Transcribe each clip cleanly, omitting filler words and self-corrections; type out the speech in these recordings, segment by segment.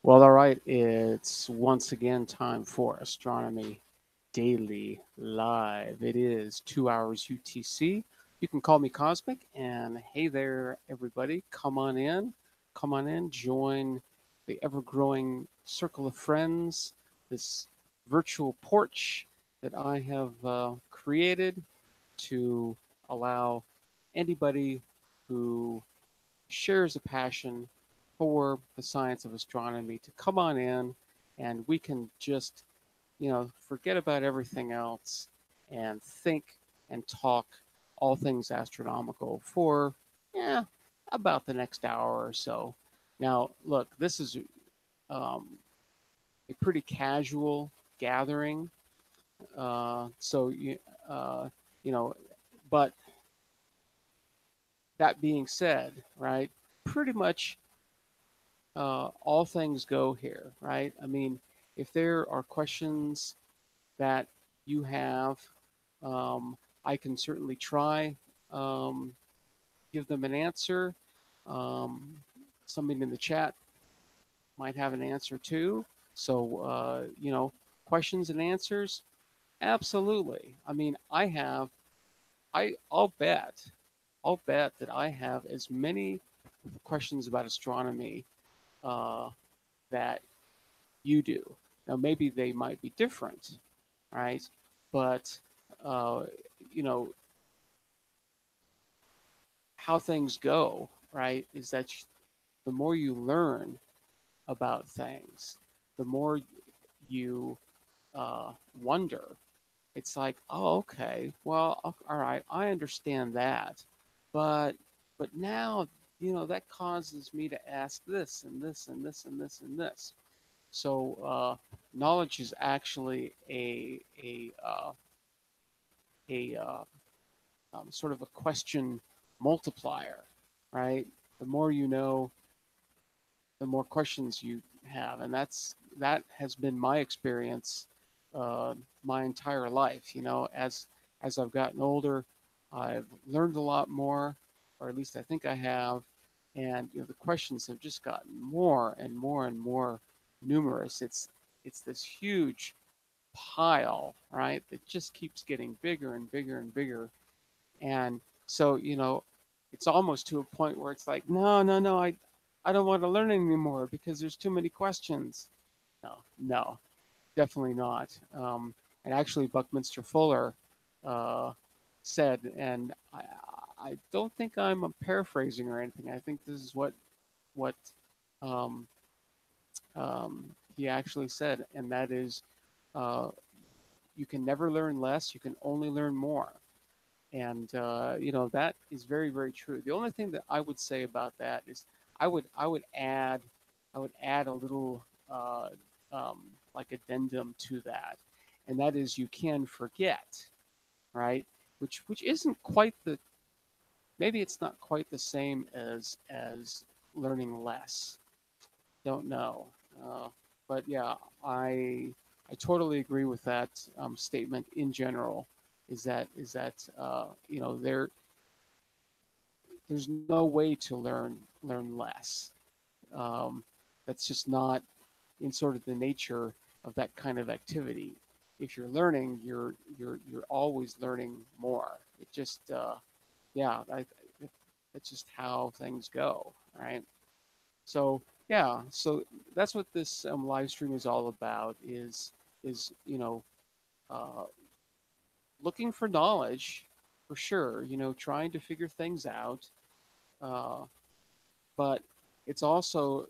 Well, all right. It's once again time for Astronomy Daily Live. It is 2 hours UTC. You can call me Cosmic. And hey there, everybody. Come on in. Come on in. Join the ever growing circle of friends, this virtual porch that I have created to allow anybody who shares a passion for the science of astronomy to come on in, and we can just, forget about everything else and think and talk all things astronomical for, yeah, about the next hour or so. Now, look, this is um, a pretty casual gathering. So, you know, but that being said, right, pretty much all things go here, right? I mean, if there are questions that you have, um, I can certainly try um, give them an answer. Um, Somebody in the chat might have an answer too. So, questions and answers, absolutely. I mean, I'll bet that I have as many questions about astronomy uh, that you do. Now, maybe they might be different, right? But, uh, you know, how things go, right, is that the more you learn about things, the more you wonder. It's like, oh, okay, well, all right, I understand that, but now, that causes me to ask this and this and this and this and this. So knowledge is actually a sort of a question multiplier, right? The more you know, the more questions you have, and that has been my experience uh, my entire life. As I've gotten older, I've learned a lot more, or at least I think I have, and the questions have just gotten more and more and more numerous. It's this huge pile, right? That just keeps getting bigger and bigger and bigger. And so, it's almost to a point where it's like, no, no, no, I don't want to learn anymore because there's too many questions. No, no, definitely not. And actually, Buckminster Fuller uh, said, and I don't think I'm paraphrasing or anything. I think this is what um, he actually said, and that is, uh, you can never learn less. You can only learn more. And that is very, very true. The only thing that I would say about that is I would add a little uh, um, like addendum to that, and that is you can forget, right? Which isn't quite the maybe it's not quite the same as learning less. Don't know, uh, but yeah, I I totally agree with that statement in general. Is that there's no way to learn less. Um, that's just not in sort of the nature of that kind of activity. If you're learning, you're always learning more. It just yeah, that's just how things go, right? So yeah, so that's what this live stream is all about. Is uh, looking for knowledge for sure. Trying to figure things out. Uh, but it's also,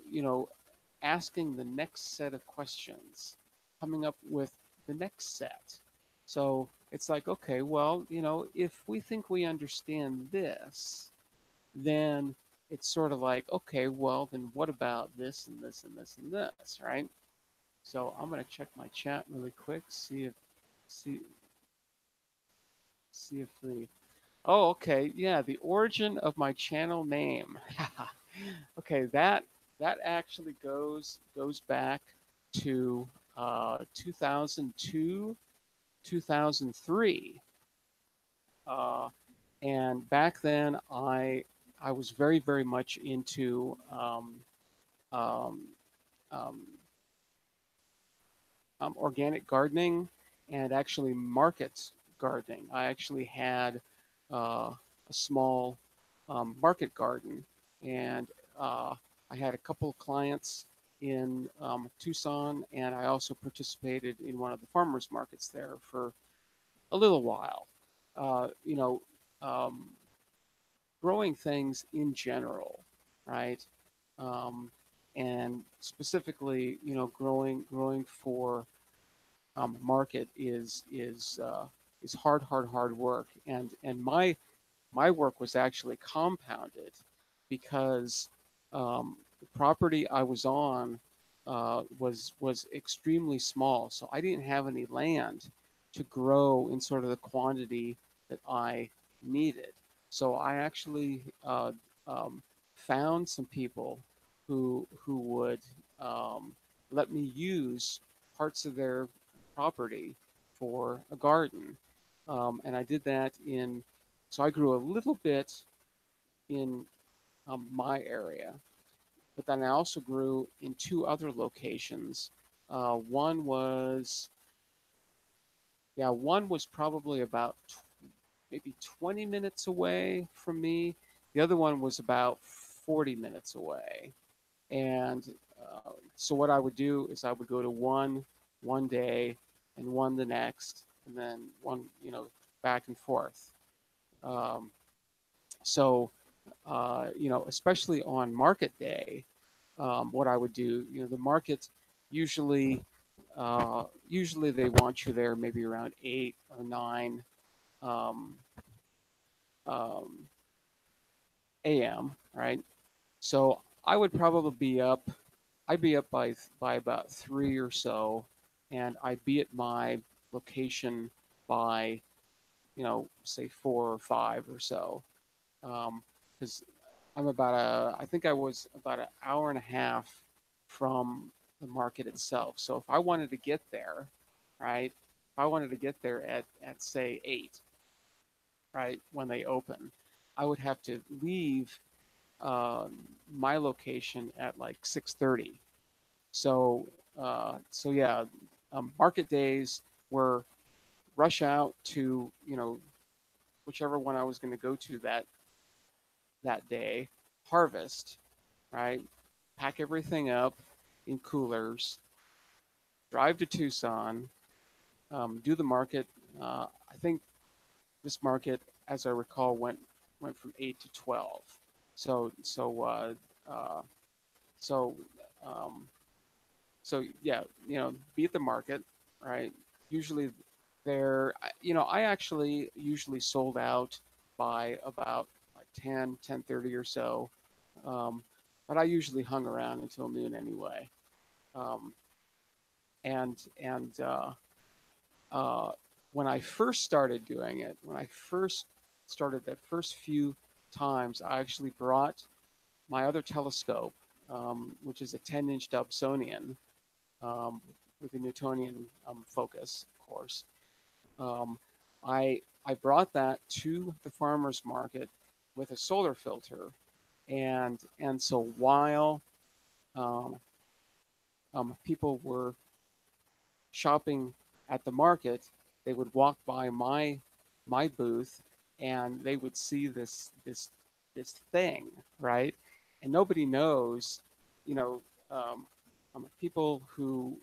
asking the next set of questions, coming up with the next set. So it's like, okay, well, if we think we understand this, then it's sort of like, okay, well, then what about this and this and this and this, right? So I'm gonna check my chat really quick, see see if the oh, okay, yeah, the origin of my channel name. Okay, that actually goes back to 2002, 2003, uh, and back then I was very very much into um, um, organic gardening and actually market gardening. I actually had a small market garden, and I had a couple of clients in Tucson, and I also participated in one of the farmers markets there for a little while. You know, um, growing things in general, right? Um, and specifically, you know, growing for market is hard work, and my work was actually compounded because the property I was on was extremely small, so I didn't have any land to grow in sort of the quantity that I needed. So I actually found some people who would let me use parts of their property for a garden, and I did that in. So I grew a little bit in my area, but then I also grew in two other locations. One was, yeah, one was probably about maybe 20 minutes away from me. The other one was about 40 minutes away. And so what I would do is I would go to one day and one the next, and then one, you know, back and forth. Um, so you know, especially on market day, what I would do, you know, the markets usually usually they want you there maybe around 8 or 9 um, um, a.m. Right? So I would probably be up. I'd be up by about 3 or so, and I'd be at my location by, you know, say 4 or 5 or so, because I'm about I think I was about an hour and a half from the market itself. So if I wanted to get there, right, if I wanted to get there at say 8, right, when they open, I would have to leave my location at like 6:30. So yeah, market days were rush out to, you know, whichever one I was going to go to that day, harvest, right? Pack everything up in coolers, drive to Tucson, do the market. I think this market, as I recall, went from 8 to 12. So so uh, so um, so yeah, you know, be at the market, right? Usually there, you know, I actually usually sold out by about like 10:30 or so, um, but I usually hung around until noon anyway. Um, and uh, when I first started doing it, when I first started that first few times, I actually brought my other telescope, which is a 10-inch Dobsonian, um, with a Newtonian focus, of course. Um, I brought that to the farmers market with a solar filter, and so while um, people were shopping at the market, they would walk by my booth, and they would see this thing, right? And nobody knows, you know, um, people who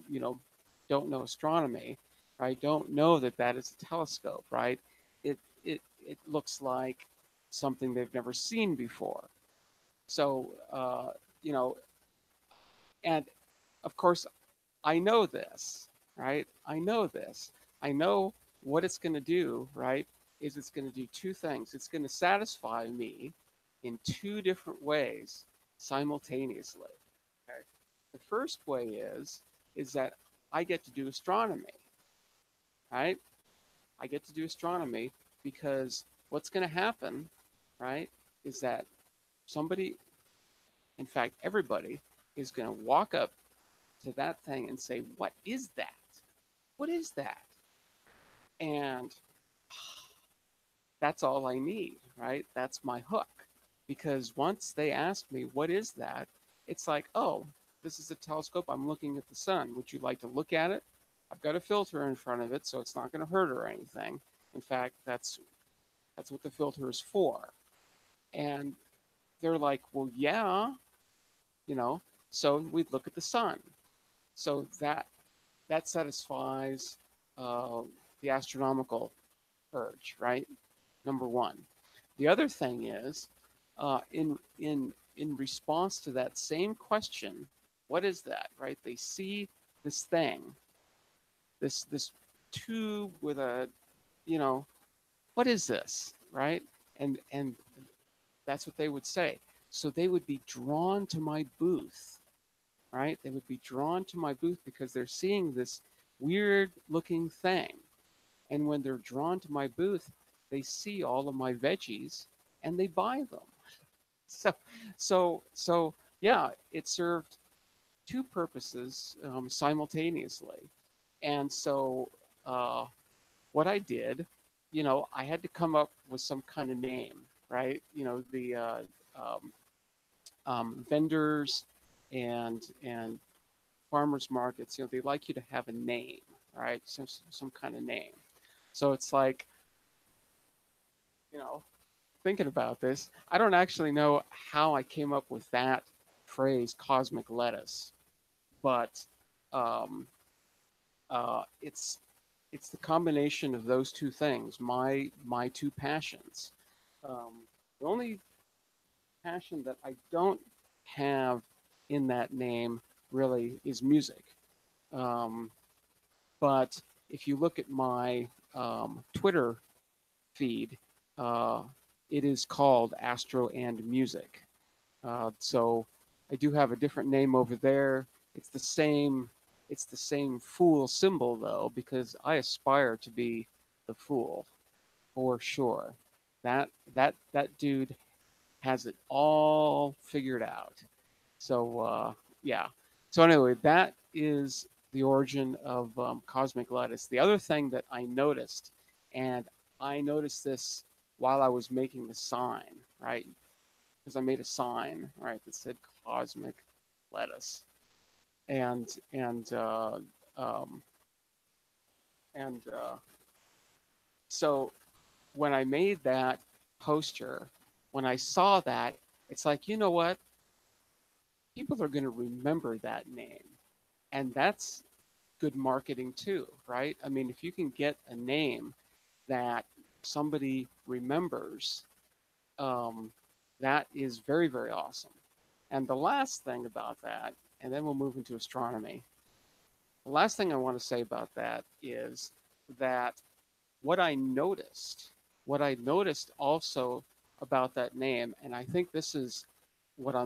you know don't know astronomy, right? Don't know that that is a telescope, right? It looks like something they've never seen before. So you know, and of course I know this, right? I know this. I know what it's going to do, right? Is it's going to do two things. It's going to satisfy me in two different ways simultaneously. Okay. The first way is that I get to do astronomy, right? I get to do astronomy because what's going to happen, right, is that somebody, in fact, everybody, is going to walk up to that thing and say, "What is that? What is that?" And that's all I need, right? That's my hook. Because once they ask me, what is that? It's like, oh, this is a telescope. I'm looking at the sun. Would you like to look at it? I've got a filter in front of it, so it's not going to hurt or anything. In fact, that's what the filter is for. And they're like, well, yeah, you know. So we'd look at the sun. So that satisfies uh, the astronomical urge, right? Number one. The other thing is, in response to that same question, what is that, right? They see this thing, this tube with a, you know, what is this, right? And that's what they would say. So they would be drawn to my booth, right? They would be drawn to my booth because they're seeing this weird looking thing. And when they're drawn to my booth, they see all of my veggies and they buy them. So, so yeah, it served two purposes simultaneously. And so, what I did, I had to come up with some kind of name, right? The um, vendors and farmers markets, they like you to have a name, right? Some kind of name. So it's like, you know, thinking about this, I don't actually know how I came up with that phrase, cosmic lettuce, but um, it's the combination of those two things, my two passions. The only passion that I don't have in that name really is music. Um, but if you look at my Twitter feed, uh, it is called Astro and Music. So I do have a different name over there. It's the same. It's the same fool symbol though, because I aspire to be the fool for sure. That dude has it all figured out. So yeah. So anyway, that is the origin of cosmic lettuce. The other thing that I noticed, and I noticed this while I was making the sign, right? Because I made a sign, right, that said cosmic lettuce, and and uh, um, and so when I made that poster, when I saw that, it's like, you know what? People are going to remember that name, and that's good marketing too, right? I mean, if you can get a name that somebody remembers, um, that is very, very awesome. And the last thing about that, and then we'll move into astronomy. The last thing I want to say about that is that what I noticed, what I noticed also about that name, and I think this is why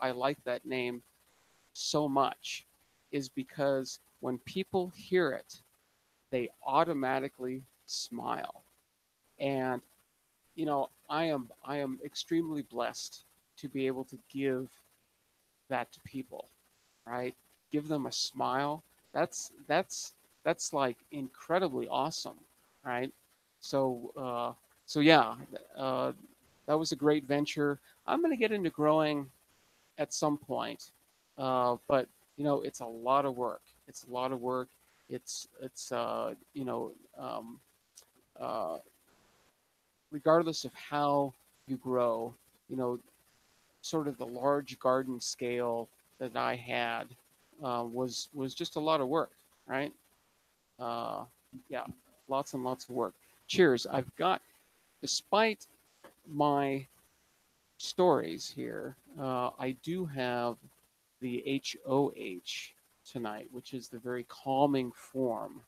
I like that name so much, is because when people hear it, they automatically smile. And I am extremely blessed to be able to give that to people, right? Give them a smile. That's like incredibly awesome, right? So yeah, uh, that was a great venture. I'm going to get into growing at some point, but it's a lot of work. It's a lot of work. It's uh, regardless of how you grow, you know, sort of the large garden scale that I had was just a lot of work, right? Uh, yeah, lots and lots of work. Cheers. I've got, despite my stories here, I do have the HOH tonight, which is the very calming form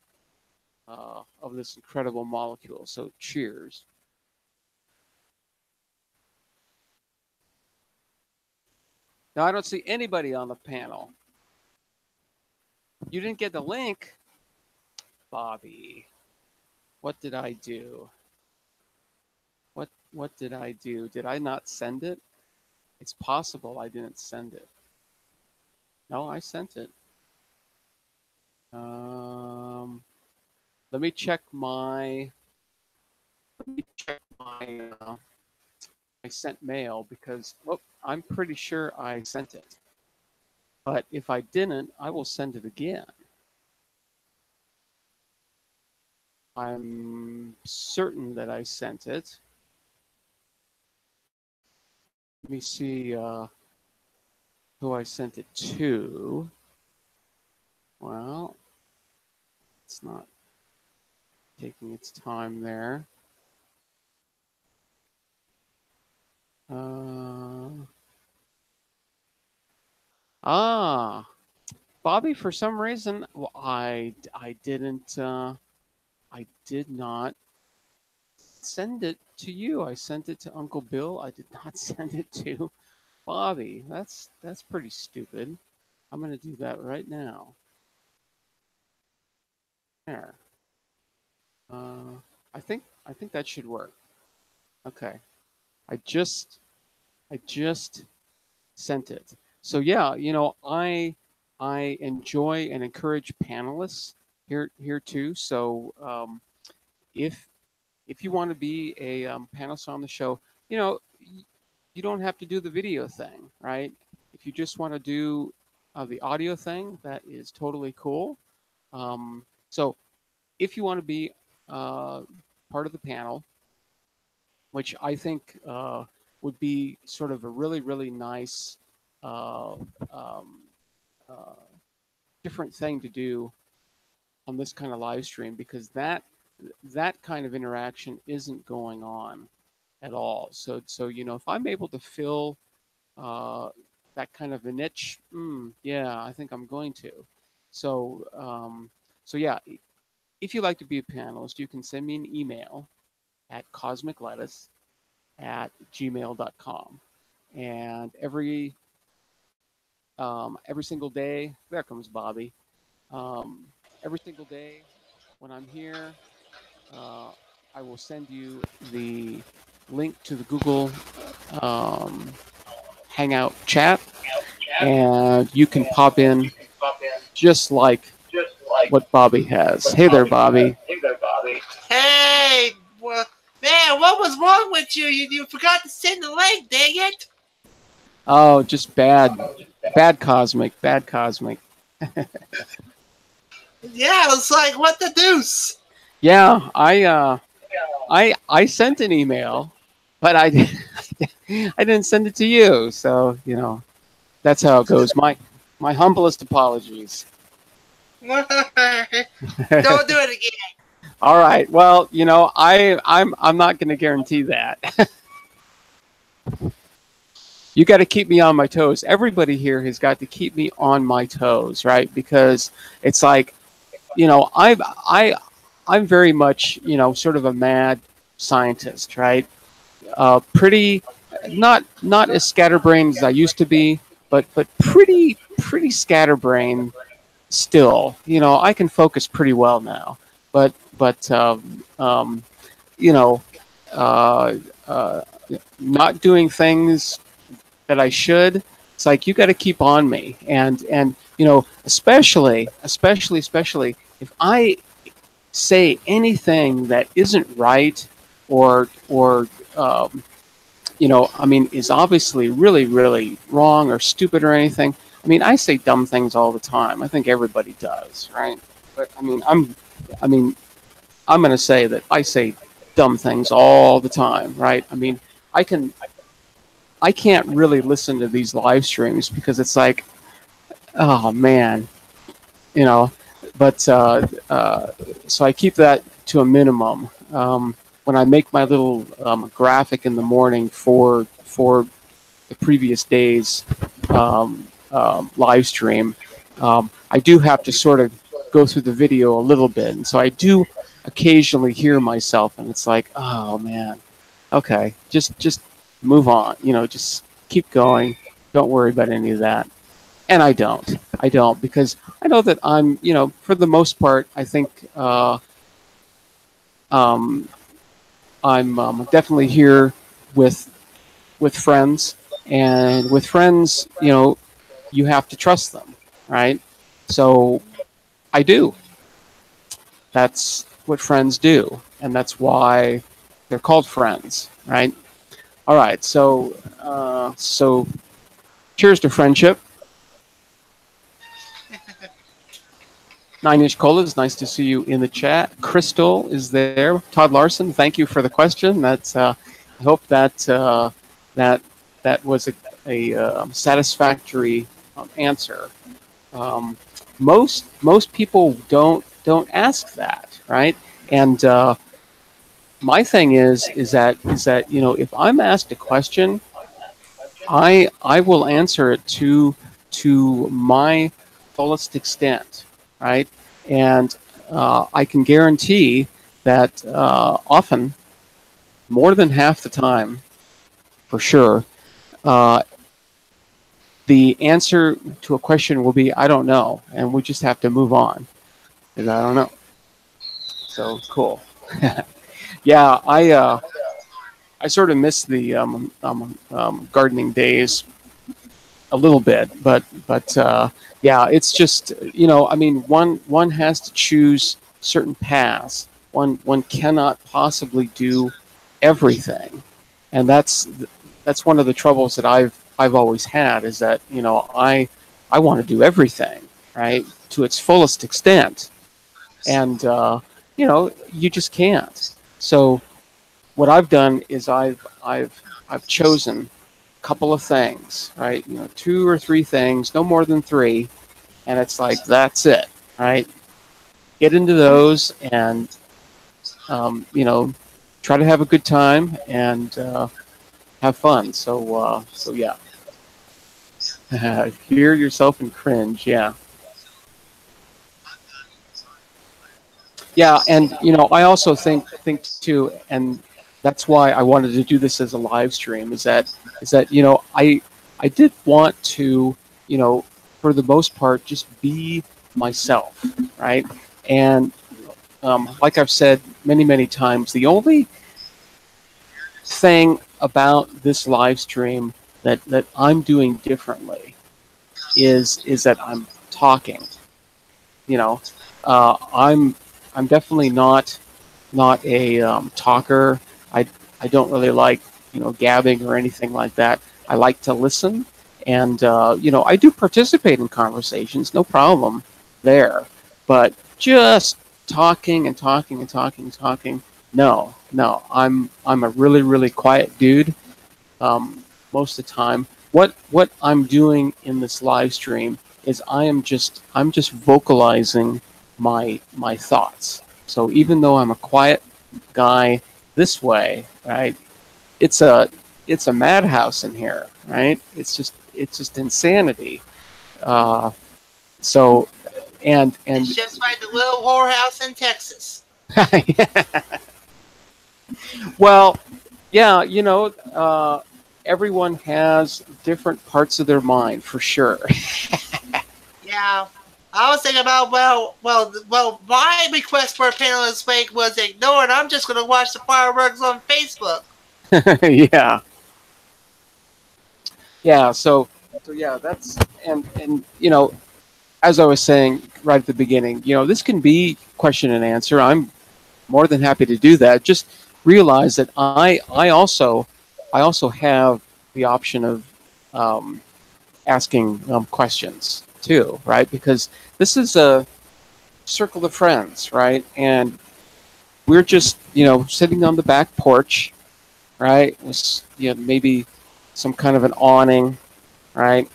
of this incredible molecule. So cheers. Now, I don't see anybody on the panel. You didn't get the link, Bobby. What did I do? What did I do? Did I not send it? It's possible I didn't send it. No, I sent it. Um, let me check my my sent mail because I'm pretty sure I sent it. But if I didn't, I will send it again. I'm certain that I sent it. Let me see who I sent it to. Well, it's not taking its time there. Bobby, for some reason, well, I didn't, I did not send it to you. I sent it to Uncle Bill. I did not send it to Bobby. That's pretty stupid. I'm going to do that right now. There. I think that should work. Okay. I just sent it. So yeah, you know, I enjoy and encourage panelists here too. So if you want to be a panelist on the show, you know, you don't have to do the video thing, right? If you just want to do the audio thing, that is totally cool. So if you want to be part of the panel, which I think would be sort of a really, really nice uh, um, uh, different thing to do on this kind of live stream, because that kind of interaction isn't going on at all. So you know, if I'm able to fill uh, that kind of a niche, yeah, I think I'm going to. So so yeah, if you'd like to be a panelist, you can send me an email at cosmiclettuce@gmail.com, and every single day, there comes Bobby. Every single day when I'm here, uh, I will send you the link to the Google um, Hangout chat, and you can pop in just like what Bobby has. Hey there, Bobby. Hey, well, man, what was wrong with you? You forgot to send the link, dang it! Oh, just bad Cosmic. Yeah, it's like, what the deuce? Yeah, I sent an email, but I didn't send it to you. So you know, that's how it goes. My humblest apologies. Don't do it again. All right. Well, you know, I'm not going to guarantee that. You got to keep me on my toes. Everybody here has got to keep me on my toes, right? Because it's like, you know, I'm very much, you know, sort of a mad scientist, right? Pretty, not as scatterbrained as I used to be, but pretty scatterbrained still. You know, I can focus pretty well now, but you know, uh, uh, not doing things that I should. It's like you got to keep on me, and you know, especially if I say anything that isn't right, or you know, I mean, is obviously really, really wrong or stupid or anything. I mean, I say dumb things all the time. I think everybody does, right? But I mean, I'm going to say that I say dumb things all the time, right? I mean, I can't really listen to these live streams because it's like, oh man, you know. But so I keep that to a minimum. When I make my little graphic in the morning for the previous day's live stream, I do have to sort of go through the video a little bit, and so I do occasionally hear myself, and it's like, oh man, okay, just move on, you know, just keep going, don't worry about any of that. And I don't because I know that I'm, you know, for the most part, I think I'm definitely here with friends, and with friends, you know, you have to trust them, right? So I do. That's what friends do, and that's why they're called friends, right? All right. So, cheers to friendship. 9-inch Cola, it's nice to see you in the chat. Crystal is there. Todd Larson, thank you for the question. That's I hope that that that was a satisfactory answer. Um, most people don't ask that, right? And my thing is that if I'm asked a question, I will answer it to my fullest extent, right? And I can guarantee that often, more than half the time, for sure, uh, the answer to a question will be I don't know, and we just have to move on because I don't know. So cool. Yeah, I sort of miss the gardening days a little bit, but yeah, it's just I mean, one has to choose certain paths. One cannot possibly do everything, and that's one of the troubles that I've always had is that I want to do everything right to its fullest extent, and you just can't. So what I've done is I've chosen couple of things, right? 2 or 3 things, no more than 3, and it's like that's it, right? Get into those and try to have a good time and have fun. So yeah, hear yourself and cringe, yeah, yeah, and I also think too, and that's why I wanted to do this as a live stream. Is that I did want to for the most part just be myself, right? And like I've said many times, the only thing about this live stream that I'm doing differently is that I'm talking. You know, I'm definitely not a talker. I don't really like gabbing or anything like that. I like to listen, and I do participate in conversations, no problem there. But just talking and talking and talking and talking, no. I'm a really quiet dude most of the time. What I'm doing in this live stream is I'm just vocalizing my thoughts. So even though I'm a quiet guy this way, right? It's a it's a madhouse in here, right? It's just insanity. Uh, so and It's just like the little whorehouse in Texas. well, yeah, everyone has different parts of their mind for sure. Yeah. I was thinking about my request for a panel this week was ignored. I'm just going to watch the fireworks on Facebook. Yeah, yeah. So yeah, that's and as I was saying right at the beginning, this can be question and answer. I'm more than happy to do that. Just realize that I also have the option of um, asking questions too, right? Because this is a circle of friends, right? And we're just sitting on the back porch, right? With maybe some kind of an awning, right?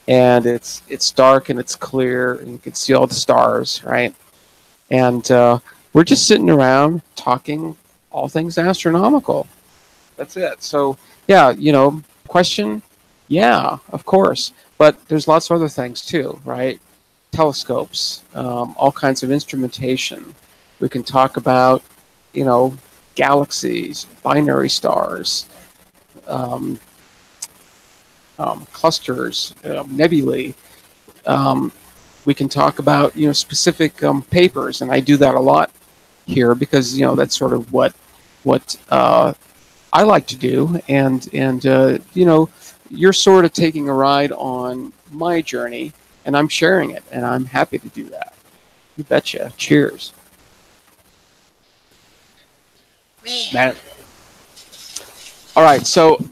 And it's dark and it's clear and you can see all the stars, right? And we're just sitting around talking all things astronomical. That's it. So yeah, question, yeah, of course, but there's lots of other things too, right? Telescopes, all kinds of instrumentation. We can talk about, you know, galaxies, binary stars, um, clusters, nebulae. Um, we can talk about specific papers, and I do that a lot here because that's sort of what I like to do, and you're sort of taking a ride on my journey, and I'm sharing it, and I'm happy to do that. You betcha. Cheers, Man. Matt. All right, so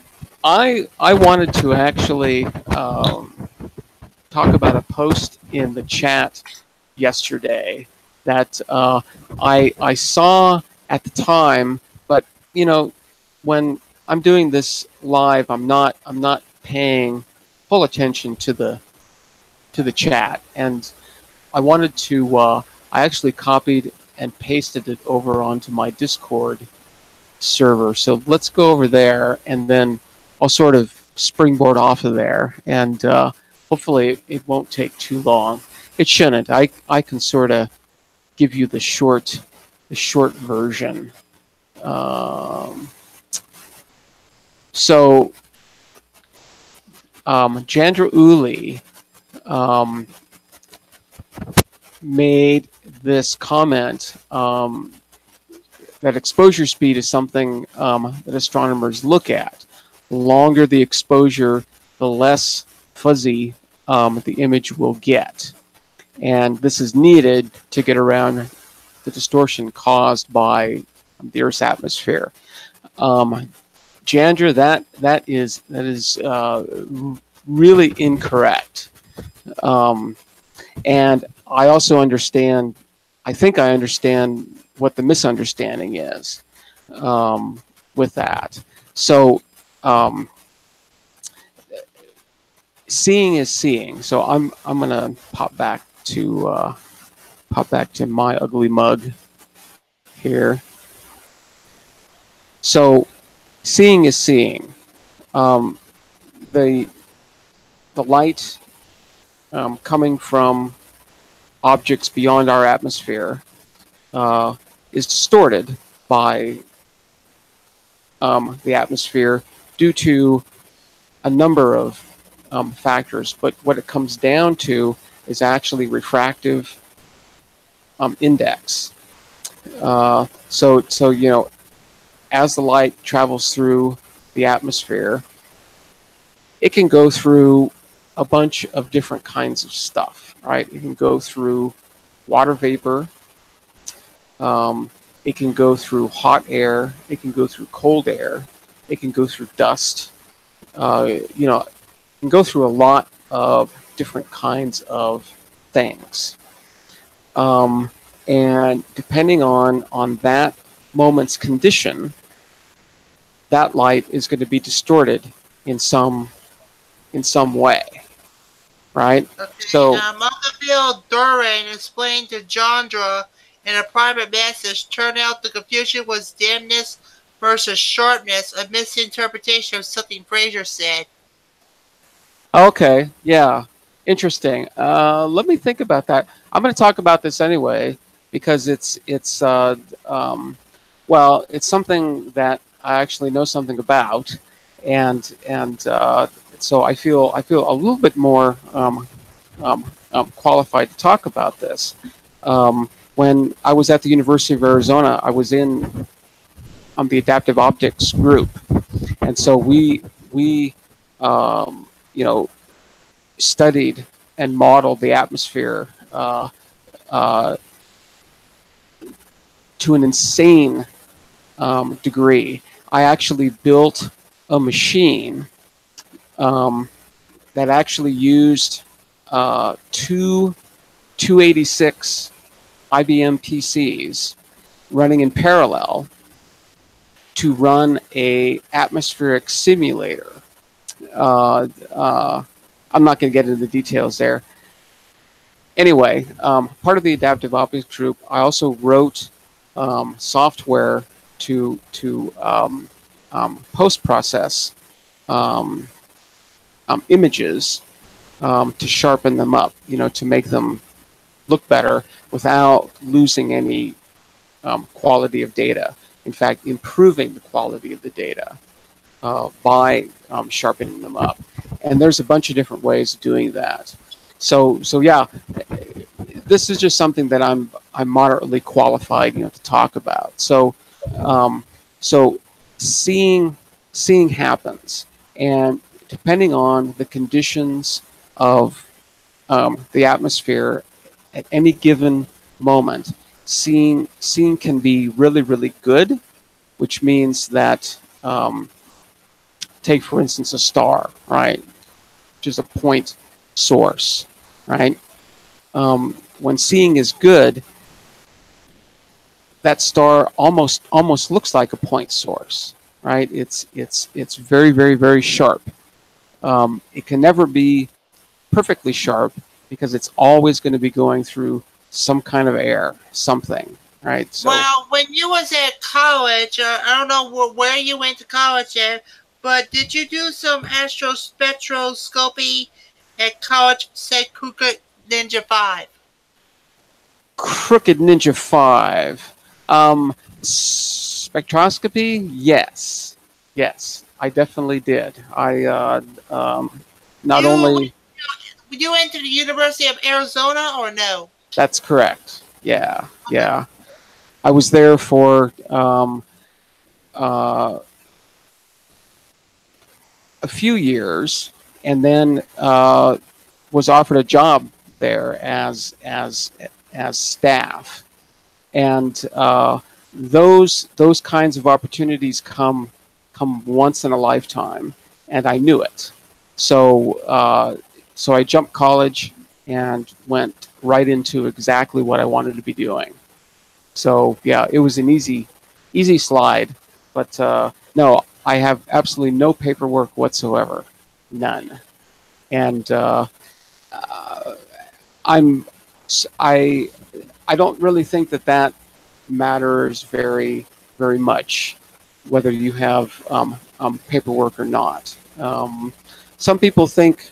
I wanted to actually talk about a post in the chat yesterday that I saw at the time, but you know, when I'm doing this live, I'm not paying full attention to the chat, and I wanted to I actually copied and pasted it over onto my Discord server. So let's go over there, and then I'll sort of springboard off of there, and hopefully it won't take too long. It shouldn't. I can sort of give you the short version. Um, so Jandra Uli made this comment that exposure speed is something that astronomers look at. The longer the exposure, the less fuzzy the image will get. And this is needed to get around the distortion caused by the Earth's atmosphere. Jandra, that is really incorrect. And I also understand, I think I understand what the misunderstanding is with that. So seeing is seeing. So I'm gonna pop back to my ugly mug here. So seeing is seeing. The light coming from objects beyond our atmosphere is distorted by the atmosphere due to a number of factors. But what it comes down to is actually refractive index. So you know, as the light travels through the atmosphere, it can go through a bunch of different kinds of stuff, right? It can go through water vapor. It can go through hot air. It can go through cold air. It can go through dust. You know, it can go through a lot of different kinds of things. And depending on that moment's condition, that light is going to be distorted in some way, right? Okay, So Montefiore Dorian explained to Jandra in a private message, turned out the confusion was dimness versus sharpness, a misinterpretation of something Fraser said. okay, yeah, interesting. Let me think about that. I'm going to talk about this anyway because well, it's something that I actually know something about, and so I feel a little bit more qualified to talk about this. When I was at the University of Arizona, I was in the adaptive optics group, and so we you know, studied and modeled the atmosphere to an insane degree. I actually built a machine that actually used two 286 IBM PCs running in parallel to run a atmospheric simulator. I'm not going to get into the details there. Anyway, part of the adaptive optics group, I also wrote software to post-process images to sharpen them up, you know, to make them look better without losing any quality of data. In fact, improving the quality of the data by sharpening them up. And there's a bunch of different ways of doing that. So yeah, this is just something that I'm moderately qualified, you know, to talk about. So so seeing happens, and depending on the conditions of the atmosphere at any given moment, seeing can be really, really good, which means that take for instance a star, right, which is a point source, right? When seeing is good, that star almost looks like a point source, right? It's very, very, very sharp. It can never be perfectly sharp because it's always going to be going through some kind of air, something, right? So, well, when you was at college, I don't know where you went to college at, but did you do some astrospectroscopy at college, say Crooked Ninja 5? Crooked Ninja 5. Spectroscopy, yes. Yes, I definitely did. Not You only, you went to the University of Arizona or no? that's correct. Yeah, yeah. I was there for uh, a few years, and then was offered a job there as staff, and those kinds of opportunities come once in a lifetime, and I knew it. So so I jumped college and went right into exactly what I wanted to be doing. So yeah, it was an easy slide, but no, I have absolutely no paperwork whatsoever, none, and I'm I I don't really think that matters very much, whether you have paperwork or not. Some people think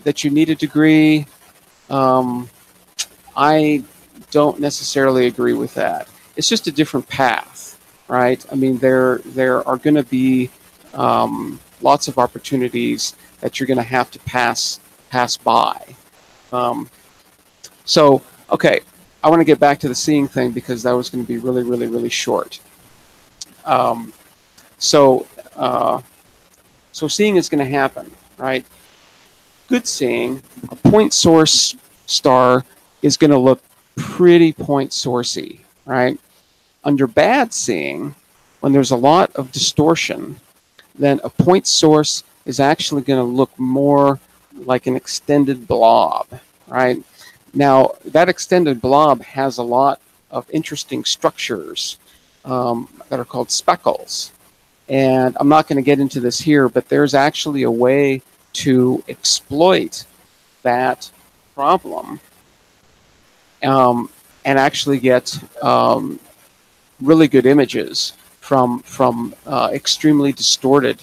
that you need a degree. Um, I don't necessarily agree with that. It's just a different path, right? I mean, there are going to be lots of opportunities that you're going to have to pass by. Um, so, okay, I want to get back to the seeing thing because that was going to be really, really, really short. Um, so, so seeing is going to happen, right? Good seeing, a point source star is going to look pretty point sourcey, right? Under bad seeing, when there's a lot of distortion, then a point source is actually going to look more like an extended blob, right? Now, that extended blob has a lot of interesting structures that are called speckles. And I'm not going to get into this here, but there's actually a way to exploit that problem and actually get really good images from extremely distorted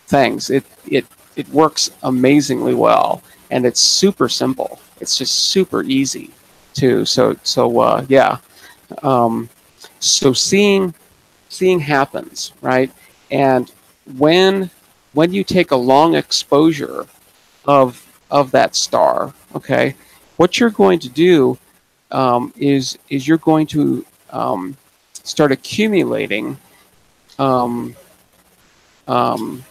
things. It works amazingly well, and it's super simple. It's just super easy too. So yeah. So seeing happens, right? And when you take a long exposure of that star, okay, what you're going to do is you're going to start accumulating um, um,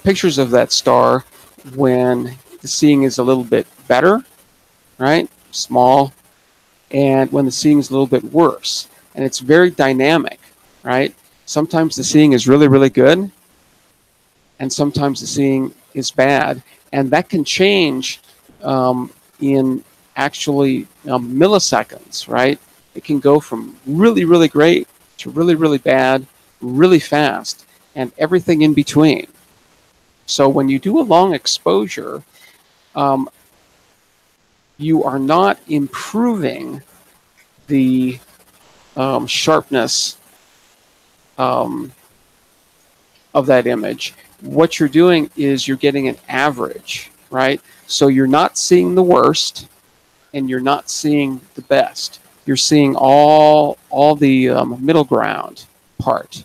pictures of that star when the seeing is a little bit better, right? Small, and when the seeing is a little bit worse. And it's very dynamic, right? Sometimes the seeing is really, really good, and sometimes the seeing is bad. And that can change in actually milliseconds, right? It can go from really, really great to really, really bad, really fast, and everything in between. So when you do a long exposure, you are not improving the sharpness of that image. What you're doing is you're getting an average, right? So you're not seeing the worst, and you're not seeing the best. You're seeing all the middle ground part,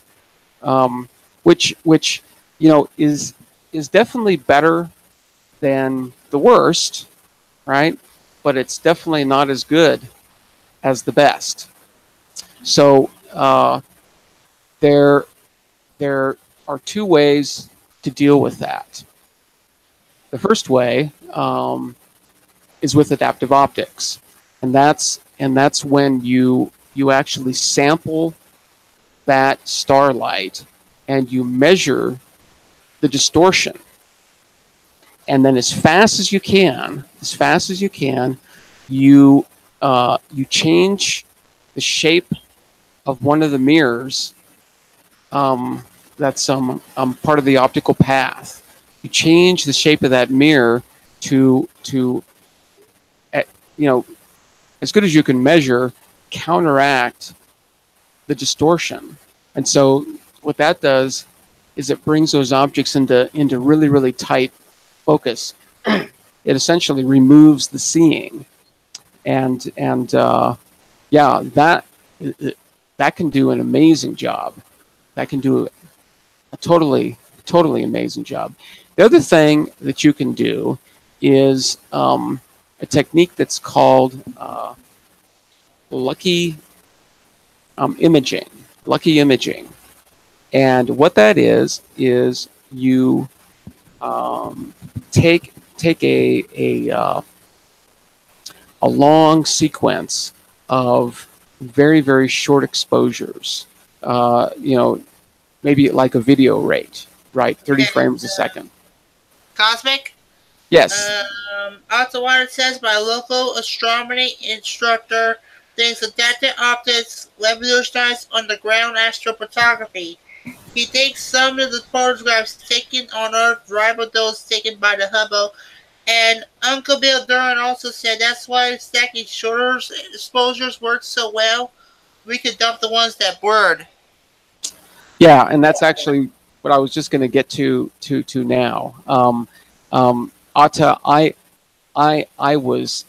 which is definitely better than the worst, right? But it's definitely not as good as the best. So there are two ways to deal with that. The first way is with adaptive optics, and that's when you actually sample that starlight and you measure the distortion. And then as fast as you can, you change the shape of one of the mirrors that's part of the optical path. You change the shape of that mirror to as good as you can measure, counteract the distortion. And so what that does is it brings those objects into really, really tight focus. It essentially removes the seeing, and that can do an amazing job. That can do a totally amazing job. The other thing that you can do is a technique that's called lucky imaging. Lucky imaging, and what that is you take a long sequence of very, very short exposures. Maybe like a video rate, right? 30 frames a second. Cosmic? Yes. Otto says my local astronomy instructor thinks adaptive optics revolutionized underground astrophotography. He thinks some of the photographs taken on Earth rival those taken by the Hubble. And Uncle Bill Duran also said that's why stacking shorter exposures works so well. We could dump the ones that blurred. Yeah, and that's actually what I was just going to get to now. Atta, I was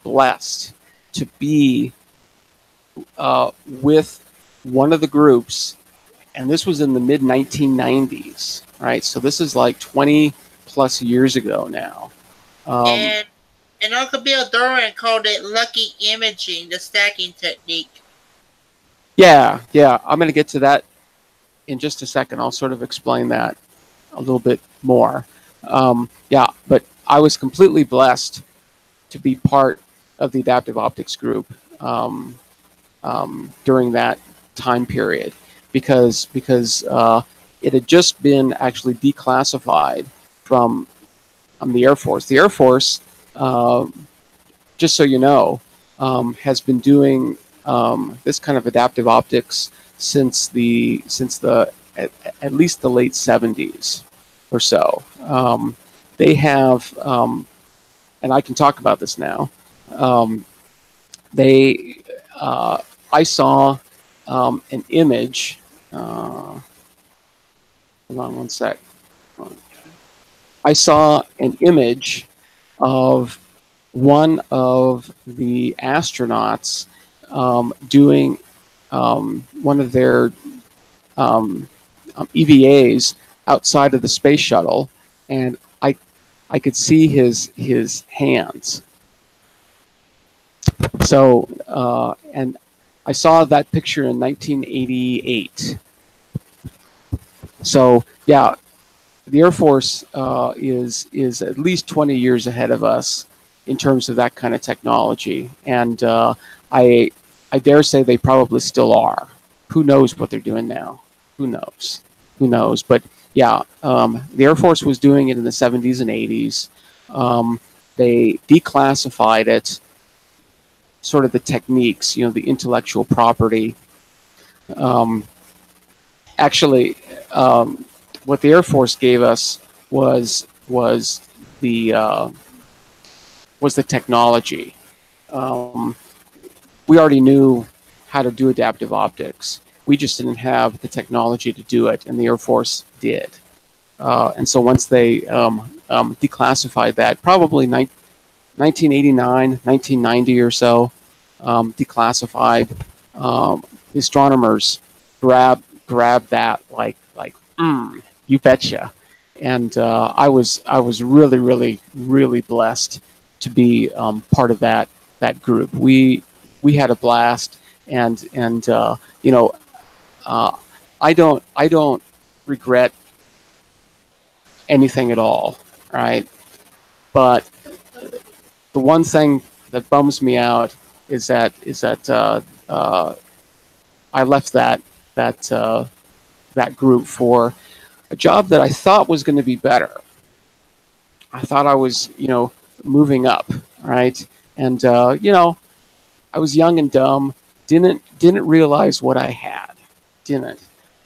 blessed to be with one of the groups, and this was in the mid 1990s, right? So this is like 20 plus years ago now. And Uncle Bill Duran called it lucky imaging, the stacking technique. Yeah, I'm going to get to that in just a second. I'll sort of explain that a little bit more. But I was completely blessed to be part of the adaptive optics group during that time period because it had just been actually declassified from the Air Force. The Air Force, just so you know, has been doing this kind of adaptive optics since at least the late 70s or so. They have, and I can talk about this now. I saw an image. Hold on one sec. I saw an image of one of the astronauts doing one of their EVAs outside of the space shuttle, and I could see his hands. So and I saw that picture in 1988. So yeah, the Air Force is at least 20 years ahead of us in terms of that kind of technology, and I dare say they probably still are. Who knows what they're doing now? Who knows? But yeah, the Air Force was doing it in the 70s and 80s. They declassified it, sort of the techniques, the intellectual property. Actually, what the Air Force gave us was the technology. We already knew how to do adaptive optics. We just didn't have the technology to do it, and the Air Force did. And so once they declassified that, probably 1989, 1990 or so, declassified, the astronomers grabbed that like you betcha. And I was really blessed to be part of that group. We had a blast, and I don't regret anything at all, right? But the one thing that bums me out is that I left that that group for a job that I thought was going to be better. I thought I was, moving up, right? And I was young and dumb, didn't realize what I had, didn't.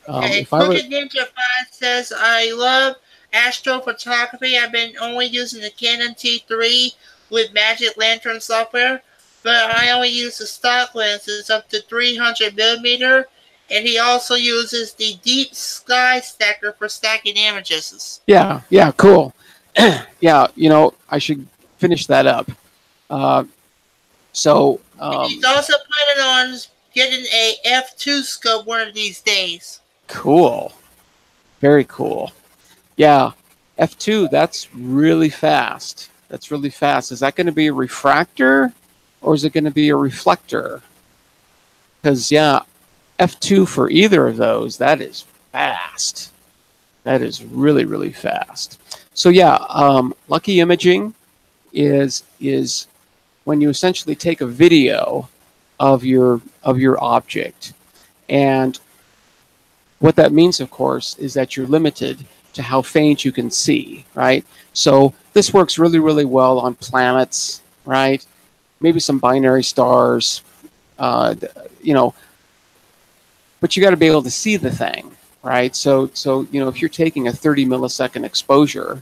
Okay, If I were, Crooked Ninja 5 says, I love astrophotography. I've been only using the Canon T3 with Magic Lantern software, but I only use the stock lenses up to 300 millimeter, and he also uses the Deep Sky Stacker for stacking images. yeah, cool. Yeah, I should finish that up. So And he's also planning on getting a f2 scope one of these days. cool, very cool. Yeah, f2. That's really fast. That's really fast. Is that going to be a refractor, or is it going to be a reflector? Because yeah, f2 for either of those, that is fast. That is really, really fast. So yeah, lucky imaging is when you essentially take a video of your object, and what that means, of course, is that you're limited to how faint you can see, right? So this works really, really well on planets, right? Maybe some binary stars, but you got to be able to see the thing, right? So if you're taking a 30 millisecond exposure,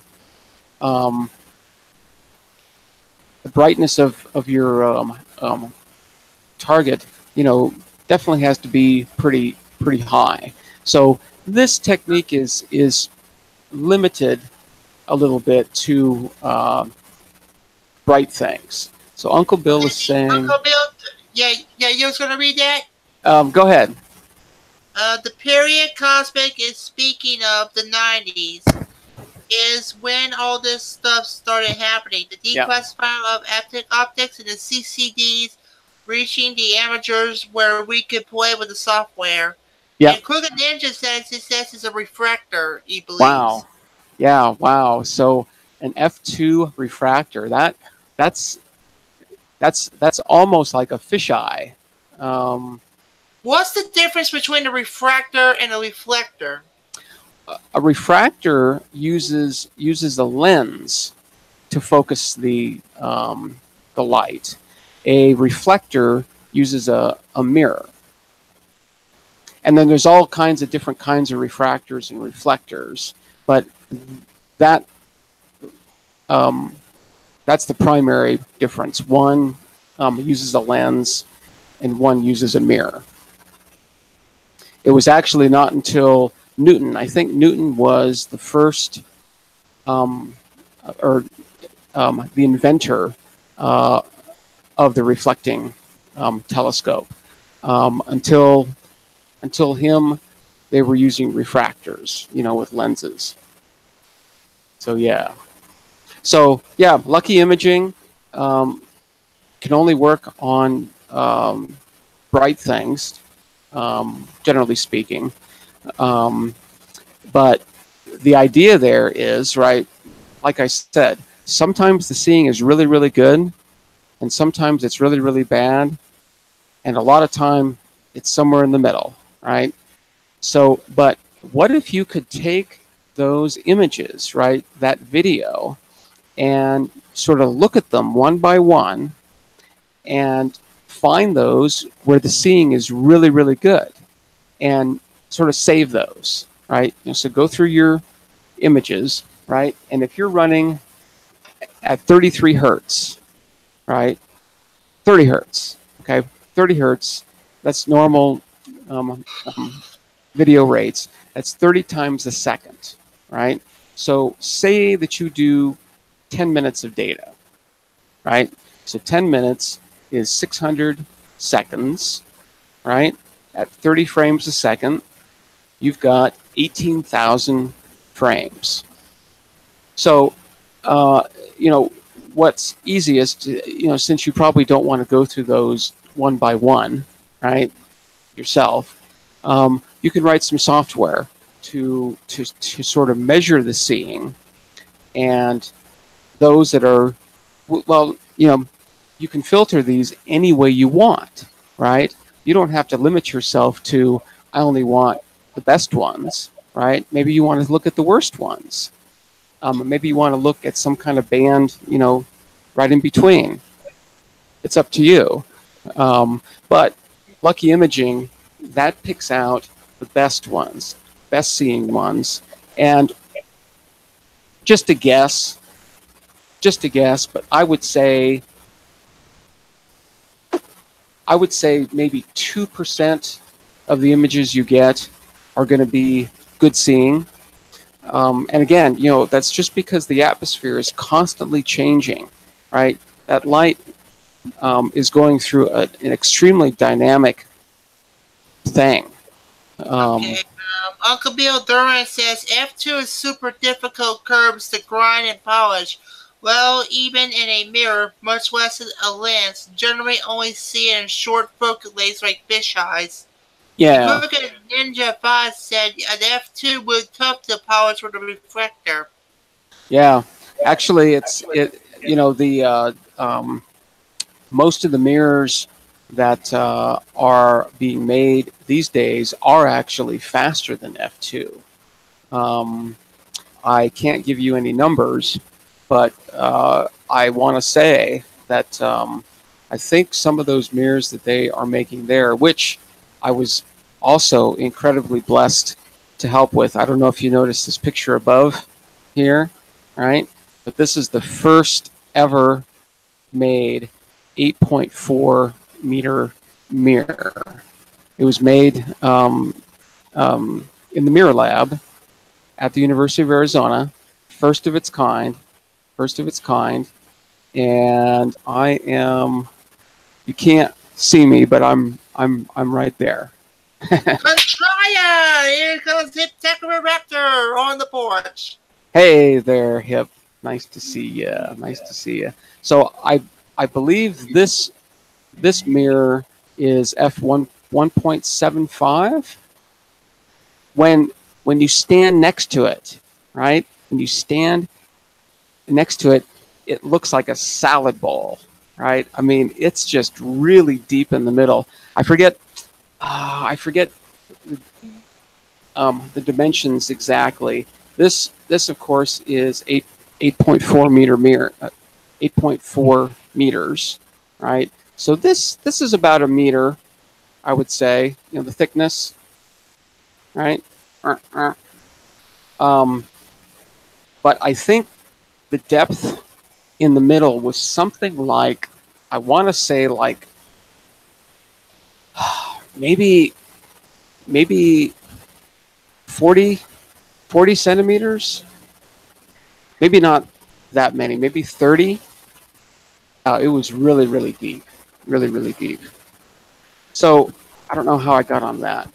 the brightness of your target, definitely has to be pretty high. So this technique is limited a little bit to bright things. So Uncle Bill is saying, Uncle Bill, yeah, you was gonna read that? Go ahead. The period Cosmic is speaking of, the 90s, is when all this stuff started happening. The declassifying of optics and the CCDs reaching the amateurs where we could play with the software. Yeah. And Crooked Ninja says it's a refractor, he believes. Wow. Yeah, wow. So an f2 refractor, that's almost like a fisheye. What's the difference between a refractor and a reflector? A refractor uses a lens to focus the light. A reflector uses a mirror. And then there's all kinds of different kinds of refractors and reflectors, but that's the primary difference. One uses a lens, and one uses a mirror. It was actually not until Newton, I think Newton was the first, the inventor of the reflecting telescope. Until him, they were using refractors, with lenses. So yeah. So yeah, lucky imaging can only work on bright things, generally speaking. But the idea there is, right, like I said, sometimes the seeing is really, really good, and sometimes it's really, really bad, and a lot of time it's somewhere in the middle, right? So, but what if you could take those images, right, that video, and sort of look at them one by one and find those where the seeing is really, really good, and sort of save those, right? So go through your images, right? And if you're running at 33 hertz, right? 30 hertz, okay? 30 hertz, that's normal video rates. That's 30 times a second, right? So say that you do 10 minutes of data, right? So 10 minutes is 600 seconds, right? At 30 frames a second, you've got 18,000 frames. So, what's easiest, since you probably don't want to go through those one by one, right, yourself, you can write some software to sort of measure the seeing, and those that are, well, you can filter these any way you want, right? You don't have to limit yourself to, I only want the best ones, right? Maybe you want to look at the worst ones. Maybe you want to look at some kind of band, right in between. It's up to you. But Lucky Imaging, that picks out the best ones, best seeing ones. And just a guess, but I would say maybe 2% of the images you get are going to be good seeing. And again, that's just because the atmosphere is constantly changing, right? That light is going through an extremely dynamic thing. Okay. Uncle Bill Duran says F2 is super difficult curves to grind and polish. Well, even in a mirror, much less a lens, generally only see it in short focal lengths like fish eyes. Yeah. Look at Ninja 5 said an F2 would tough to polish with a reflector. Yeah. Actually, most of the mirrors that are being made these days are actually faster than F2. I can't give you any numbers, but I want to say that I think some of those mirrors that they are making there, which I was also incredibly blessed to help with. I don't know if you noticed this picture above here, right? But this is the first ever made 8.4 meter mirror. It was made in the Mirror Lab at the University of Arizona, first of its kind, and I am. You can't see me, but I'm right there. Contraya! Here comes Hip Raptor on the porch. Hey there, Hip. Nice to see you. So I believe this mirror is f1 1.75. When you stand next to it, right? When you stand next to it, it looks like a salad bowl, right? I mean, it's just really deep in the middle. I forget the dimensions exactly. This of course is 8.4 meter mirror, 8.4 meters, right? So this is about a meter, I would say. The thickness, right? But I think the depth in the middle was something like, I want to say like maybe 40 centimeters. Maybe not that many, maybe 30. It was really, really deep. Really, really deep. So I don't know how I got on that.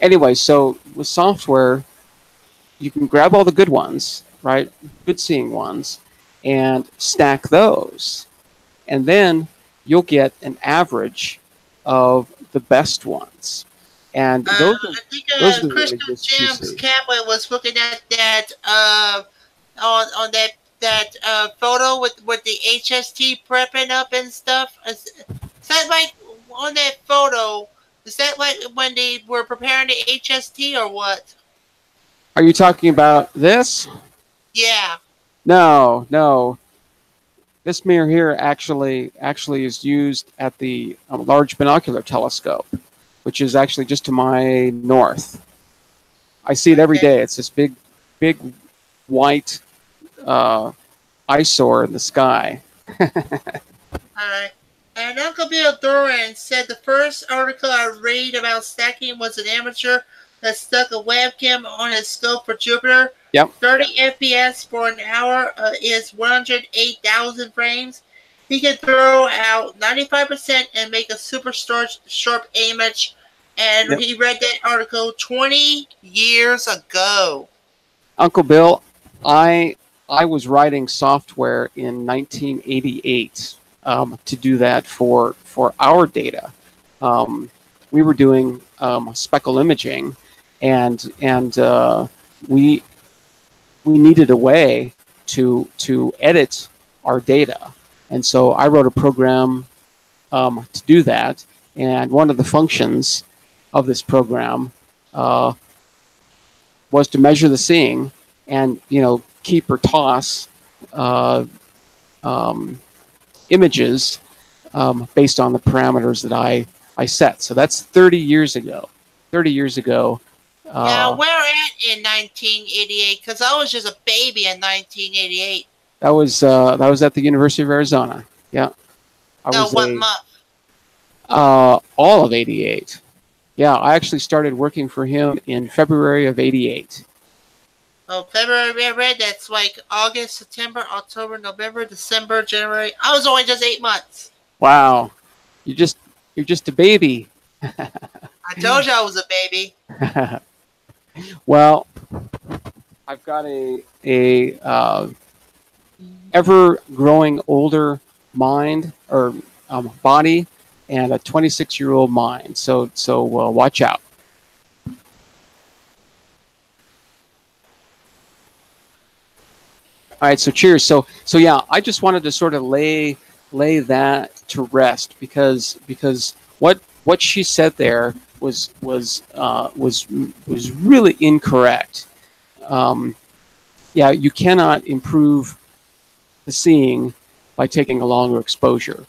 Anyway, so with software, you can grab all the good ones, right? Good seeing ones, and stack those. And then you'll get an average of the best ones. And those I think are the Crystal images Gems Kaplan was looking at that on that photo with the HST prepping up and stuff. Is that like on that photo? Is that like when they were preparing the HST or what? Are you talking about this? Yeah. No. This mirror here actually is used at the Large Binocular Telescope, which is actually just to my north. I see it every day. It's this big white eyesore in the sky. Alright. And Uncle Bill Duran said the first article I read about stacking was an amateur that stuck a webcam on his scope for Jupiter. Yep. 30 FPS for an hour is 108,000 frames. He can throw out 95% and make a super sharp image. And Yep. he read that article 20 years ago. Uncle Bill, I was writing software in 1988 to do that for our data. We were doing speckle imaging, and we needed a way to edit our data, and so I wrote a program to do that. And one of the functions of this program was to measure the seeing and, keep or toss images based on the parameters that I set. So that's 30 years ago. 30 years ago. Now, where at in 1988? Because I was just a baby in 1988. That was at the University of Arizona. Yeah. What month? All of 88. Yeah, I actually started working for him in February of 88. Oh, February, I read that's like August, September, October, November, December, January. I was only just 8 months. Wow. You're just a baby. I told you I was a baby. Well, I've got a ever growing older mind or body and a 26-year-old mind. So watch out. All right, so cheers. So yeah, I just wanted to sort of lay that to rest because what she said there was really incorrect. Yeah, you cannot improve the seeing by taking a longer exposure.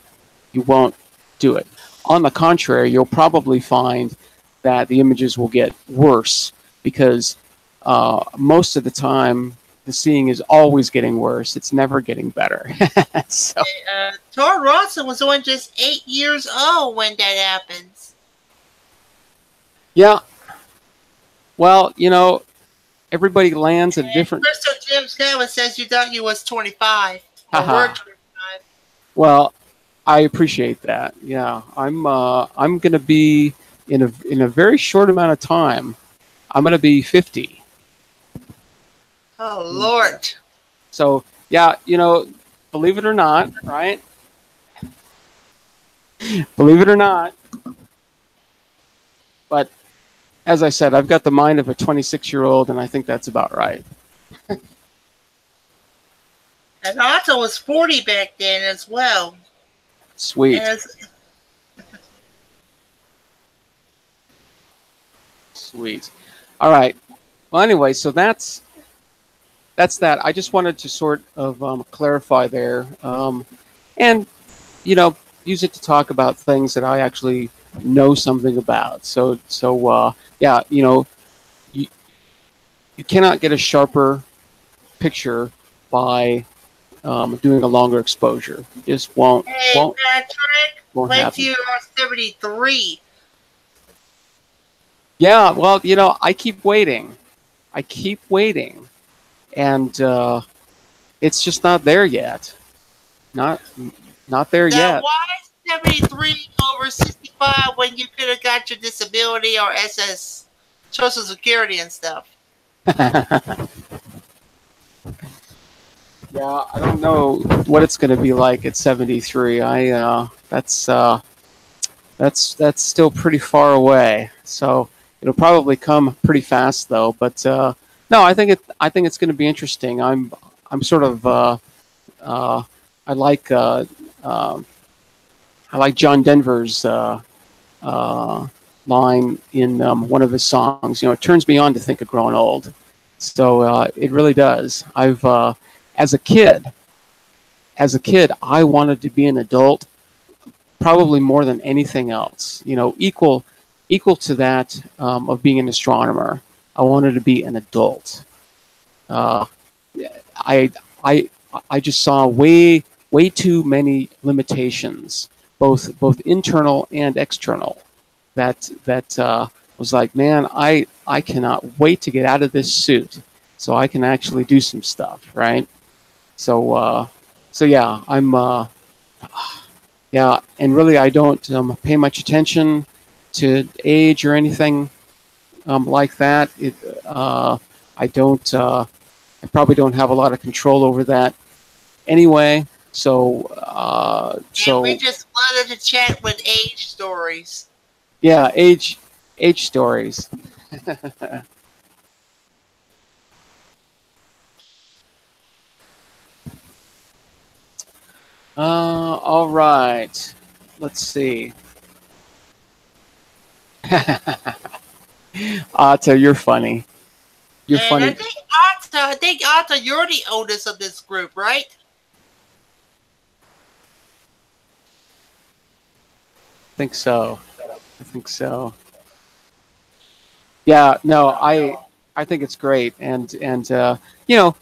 You won't do it. On the contrary, you'll probably find that the images will get worse because most of the time the seeing is always getting worse. It's never getting better. So, Tor Ronson was only just 8 years old when that happens. Yeah. Well, everybody lands at different. Crystal James Calvin says you thought you was 25. Or were 25. Well, I appreciate that. Yeah, I'm going to be in a very short amount of time. I'm going to be 50. Oh Lord. So yeah, believe it or not, right? Believe it or not. But as I said, I've got the mind of a 26-year-old, and I think that's about right. And Otto was 40 back then as well. Sweet. Sweet. All right. Well, anyway, so that's that. I just wanted to sort of clarify there, and use it to talk about things that I actually know something about. So yeah, you cannot get a sharper picture by doing a longer exposure. It just won't. Hey, won't Patrick, wait happen. till you are 73. Yeah, well, I keep waiting. And it's just not there yet. Not there Now, yet. why 73 over 65 when you could have got your disability or SS, Social Security and stuff? Yeah, I don't know what it's going to be like at 73. That's still pretty far away. So it'll probably come pretty fast though. But no, I think it's going to be interesting. I'm sort of I like John Denver's line in one of his songs. It turns me on to think of growing old. So it really does. I've as a kid, I wanted to be an adult, probably more than anything else. Equal to that of being an astronomer. I wanted to be an adult. I just saw way too many limitations, both internal and external. That was like, man, I cannot wait to get out of this suit so I can actually do some stuff, right? So yeah, I'm yeah, and really I don't pay much attention to age or anything like that. I don't. I probably don't have a lot of control over that anyway. So we just wanted to chat with age stories. Yeah, age stories. All right. Let's see. Atta, you're funny. You're And funny. I think Atta, you're the oldest of this group, right? I think so. I think so. Yeah. No, I think it's great, and you know,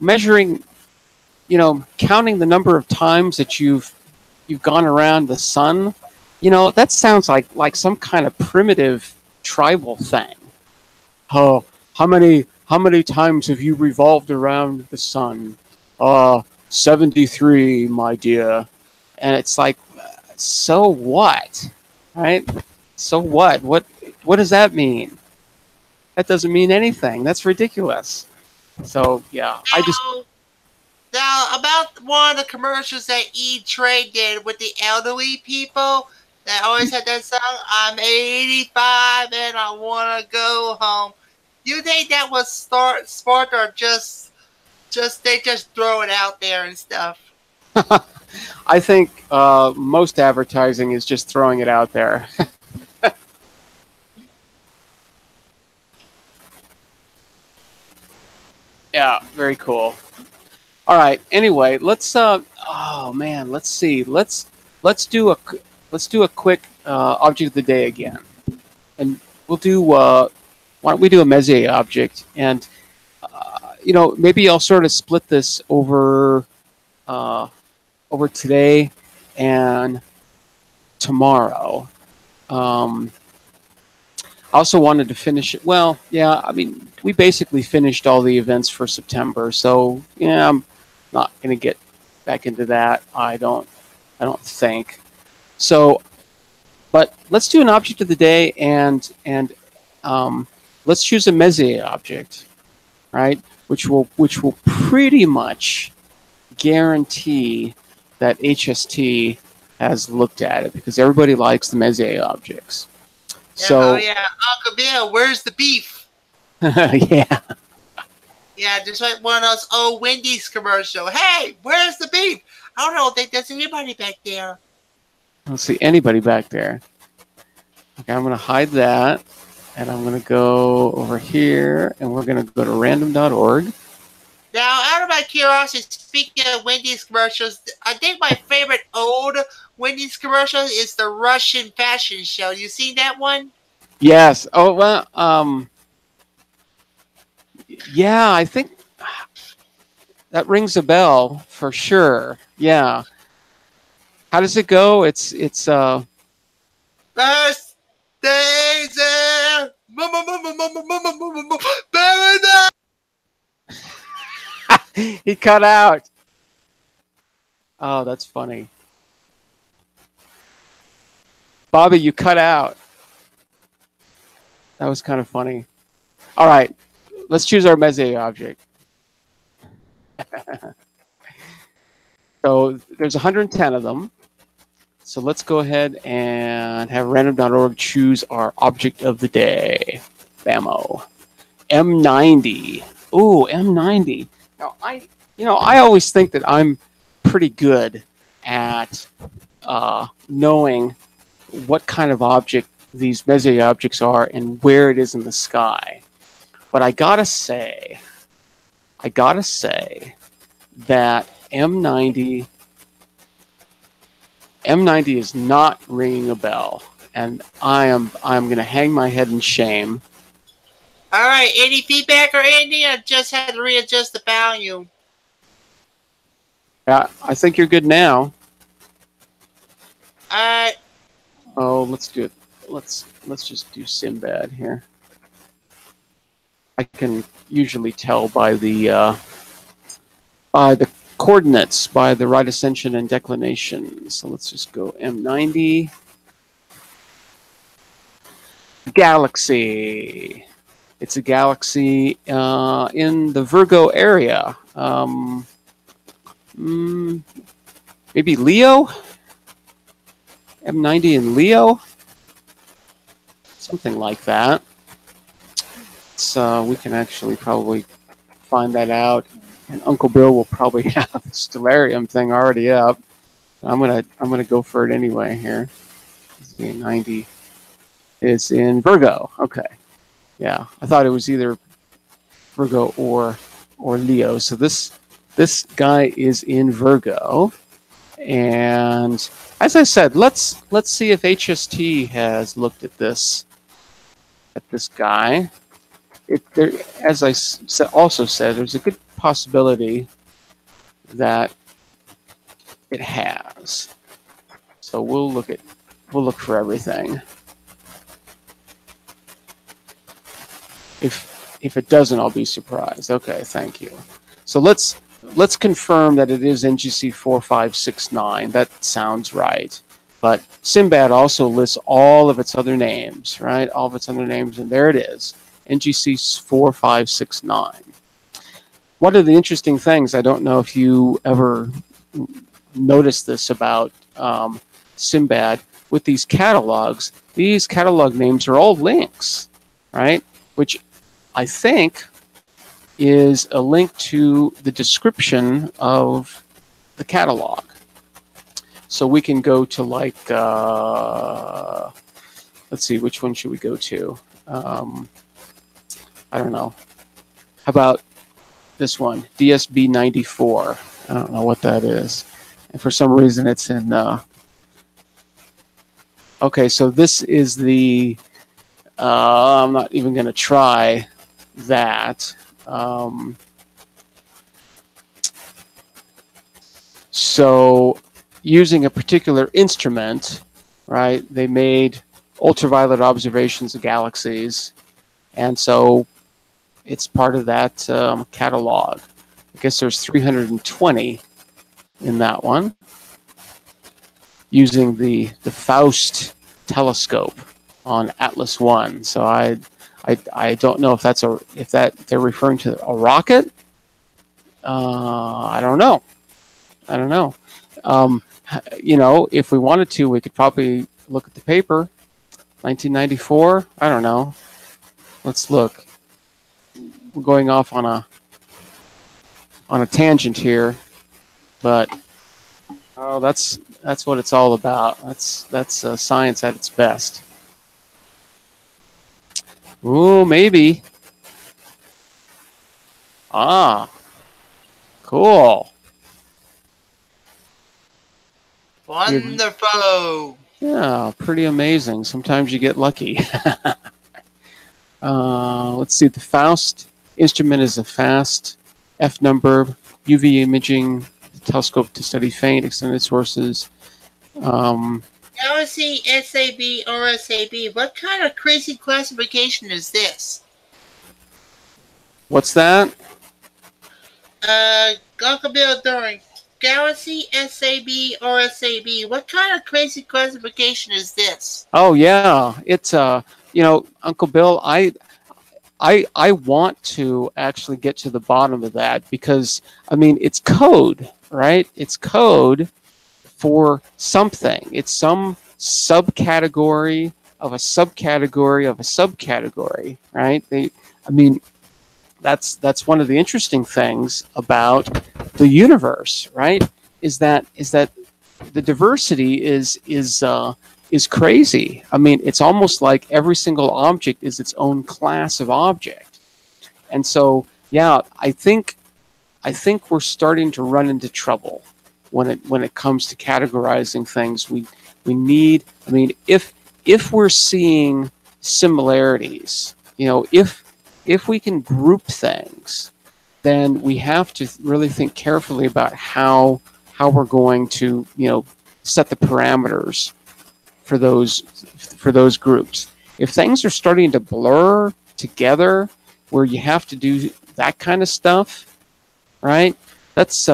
measuring, counting the number of times that you've gone around the sun, that sounds like some kind of primitive tribal thing. Oh, how many times have you revolved around the sun? 73, my dear. And it's like, so what? Right? So what? What does that mean? That doesn't mean anything. That's ridiculous. So yeah, I just Now, now about one of the commercials that E-Trade did with the elderly people that always had that song, I'm 85 and I want to go home. You think that was smart or just they just throw it out there and stuff? I think most advertising is just throwing it out there. Yeah, very cool. All right. Anyway, let's. Oh man, let's see. Let's do a quick object of the day again, and we'll do. Why don't we do a Messier object? And maybe I'll sort of split this uh, over today and tomorrow. Um, I also wanted to finish it. Well, yeah, I mean, we basically finished all the events for September, so yeah, I'm not going to get back into that. I don't think so. But let's do an object of the day, and let's choose a Messier object, right? Which will pretty much guarantee that HST has looked at it because everybody likes the Messier objects. Yeah, oh So yeah, Uncle Bill, where's the beef? yeah. Yeah, just like one of those old Wendy's commercial. Hey, where's the beef? I don't think there's anybody back there. I don't see anybody back there. Okay, I'm going to hide that. And I'm going to go over here. And we're going to go to random.org. Now, out of my curiosity, speaking of Wendy's commercials, I think my favorite old Wendy's commercial is the Russian fashion show. You seen that one? Yes. Oh, well, yeah, I think that rings a bell for sure. Yeah. How does it go? It's Best days in paradise. he cut out. Oh, that's funny. Bobby, you cut out. That was kind of funny. All right. Let's choose our Messier object. So there's 110 of them. So let's go ahead and have random.org choose our object of the day. Bammo. M90. Ooh, M90. Now I always think that I'm pretty good at knowing what kind of object these Messier objects are and where it is in the sky. But I gotta say that M90 is not ringing a bell, and I'm gonna hang my head in shame. All right, any feedback or anything? I just had to readjust the volume. Yeah, I think you're good now. All right. Oh, let's do it. Let's just do Sinbad here. I can usually tell by the coordinates, by the right ascension and declination. So let's just go M90. Galaxy. It's a galaxy in the Virgo area. Maybe Leo? M90 in Leo? Something like that. So we can actually probably find that out. And Uncle Bill will probably have the Stellarium thing already up. I'm gonna go for it anyway here. 90 is in Virgo. Okay. Yeah, I thought it was either Virgo or Leo. So this guy is in Virgo, and as I said, let's see if HST has looked at this guy. There, as I also said, there's a good possibility that it has. So we'll look for everything. If it doesn't, I'll be surprised. Okay, thank you. So let's confirm that it is NGC 4569. That sounds right. But Sinbad also lists all of its other names, right? All of its other names, and there it is, NGC 4569. One of the interesting things, I don't know if you ever noticed this about Sinbad, with these catalog names are all links, right? Which I think is a link to the description of the catalog. So we can go to like, let's see, which one should we go to? I don't know. How about this one, DSB 94? I don't know what that is. And for some reason it's in, okay, so this is the, I'm not even going to try that. So using a particular instrument, right, they made ultraviolet observations of galaxies, and so it's part of that catalog. I guess there's 320 in that one, using the Faust telescope on Atlas 1. So I don't know if they're referring to a rocket. I don't know. You know, if we wanted to, we could probably look at the paper. 1994. I don't know. Let's look. We're going off on a tangent here, but oh, that's what it's all about. That's science at its best. Ooh, maybe. Ah, cool. Wonderful. Yeah, pretty amazing. Sometimes you get lucky. Let's see. The Faust instrument is a fast F number UV imaging telescope to study faint extended sources. Galaxy SAB or SAB. What kind of crazy classification is this? What's that? Uncle Bill during Galaxy SAB or SAB. What kind of crazy classification is this? Oh yeah, it's you know, Uncle Bill, I want to actually get to the bottom of that, because I mean it's code, right? It's code for something. It's some subcategory of a subcategory of a subcategory, right? I mean, that's one of the interesting things about the universe, right? Is that the diversity is crazy. I mean, it's almost like every single object is its own class of object, and so yeah, I think we're starting to run into trouble when it comes to categorizing things. We need. I mean, if we're seeing similarities, you know, if we can group things, then we have to really think carefully about how we're going to, you know, set the parameters for those groups. If things are starting to blur together, where you have to do that kind of stuff, right? That's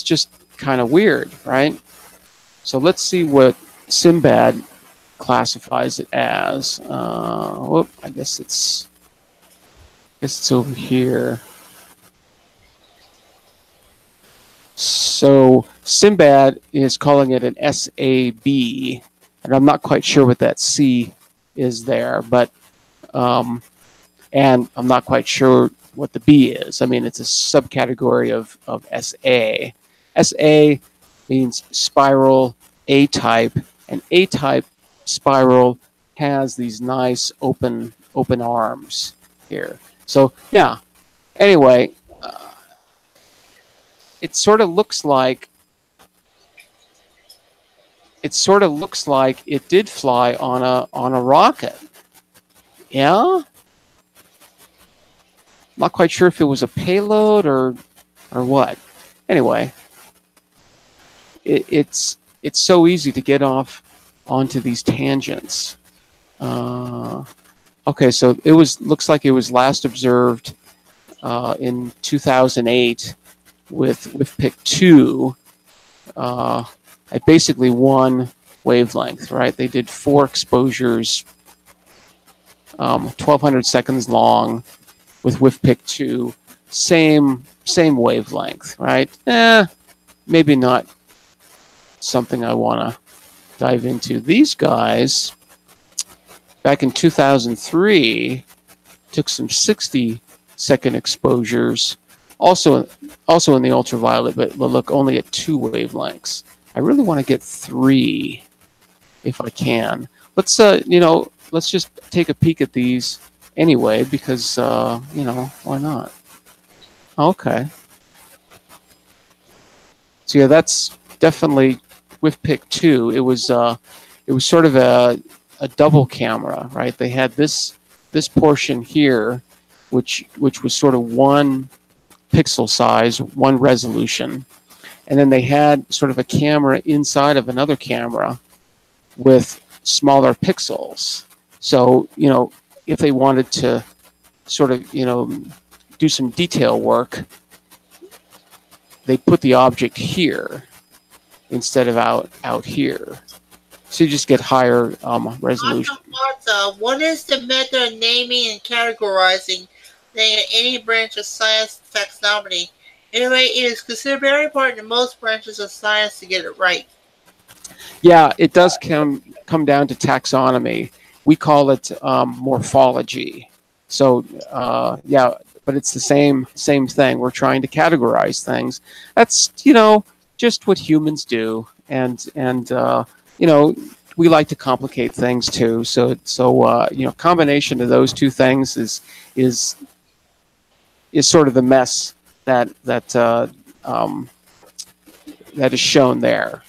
just kind of weird, right? So let's see what Sinbad classifies it as. Whoop, I guess it's over here. So Sinbad is calling it an SAB, and I'm not quite sure what that C is there, but and I'm not quite sure what the B is. I mean, it's a subcategory of SA. SA means spiral A-type, and A-type spiral has these nice open open arms here. So yeah. Anyway, it sort of looks like it did fly on a rocket. Yeah. Not quite sure if it was a payload or what. Anyway, it's so easy to get off onto these tangents. Okay, so it looks like it was last observed in 2008 with PIC 2 at basically one wavelength, right? They did 4 exposures, 1,200 seconds long, with WIFPIC 2, same wavelength, right? Maybe not something I want to dive into. These guys, back in 2003, took some 60-second exposures, also in the ultraviolet, but look, only at 2 wavelengths. I really want to get 3 if I can. Let's let's just take a peek at these anyway, because why not? Okay. So yeah, that's definitely with PIC 2. It was sort of a double camera, right? They had this portion here, which was sort of 1 pixel size, 1 resolution, and then they had sort of a camera inside of another camera with smaller pixels. So if they wanted to sort of do some detail work, they put the object here instead of out here. So you just get higher resolution. Martha, what is the method of naming and categorizing in any branch of science taxonomy? Anyway, it is considered very important in most branches of science to get it right. Yeah, it does come down to taxonomy. We call it morphology. So yeah, but it's the same thing. We're trying to categorize things. That's just what humans do, and we like to complicate things too. So combination of those two things is sort of the mess that is shown there.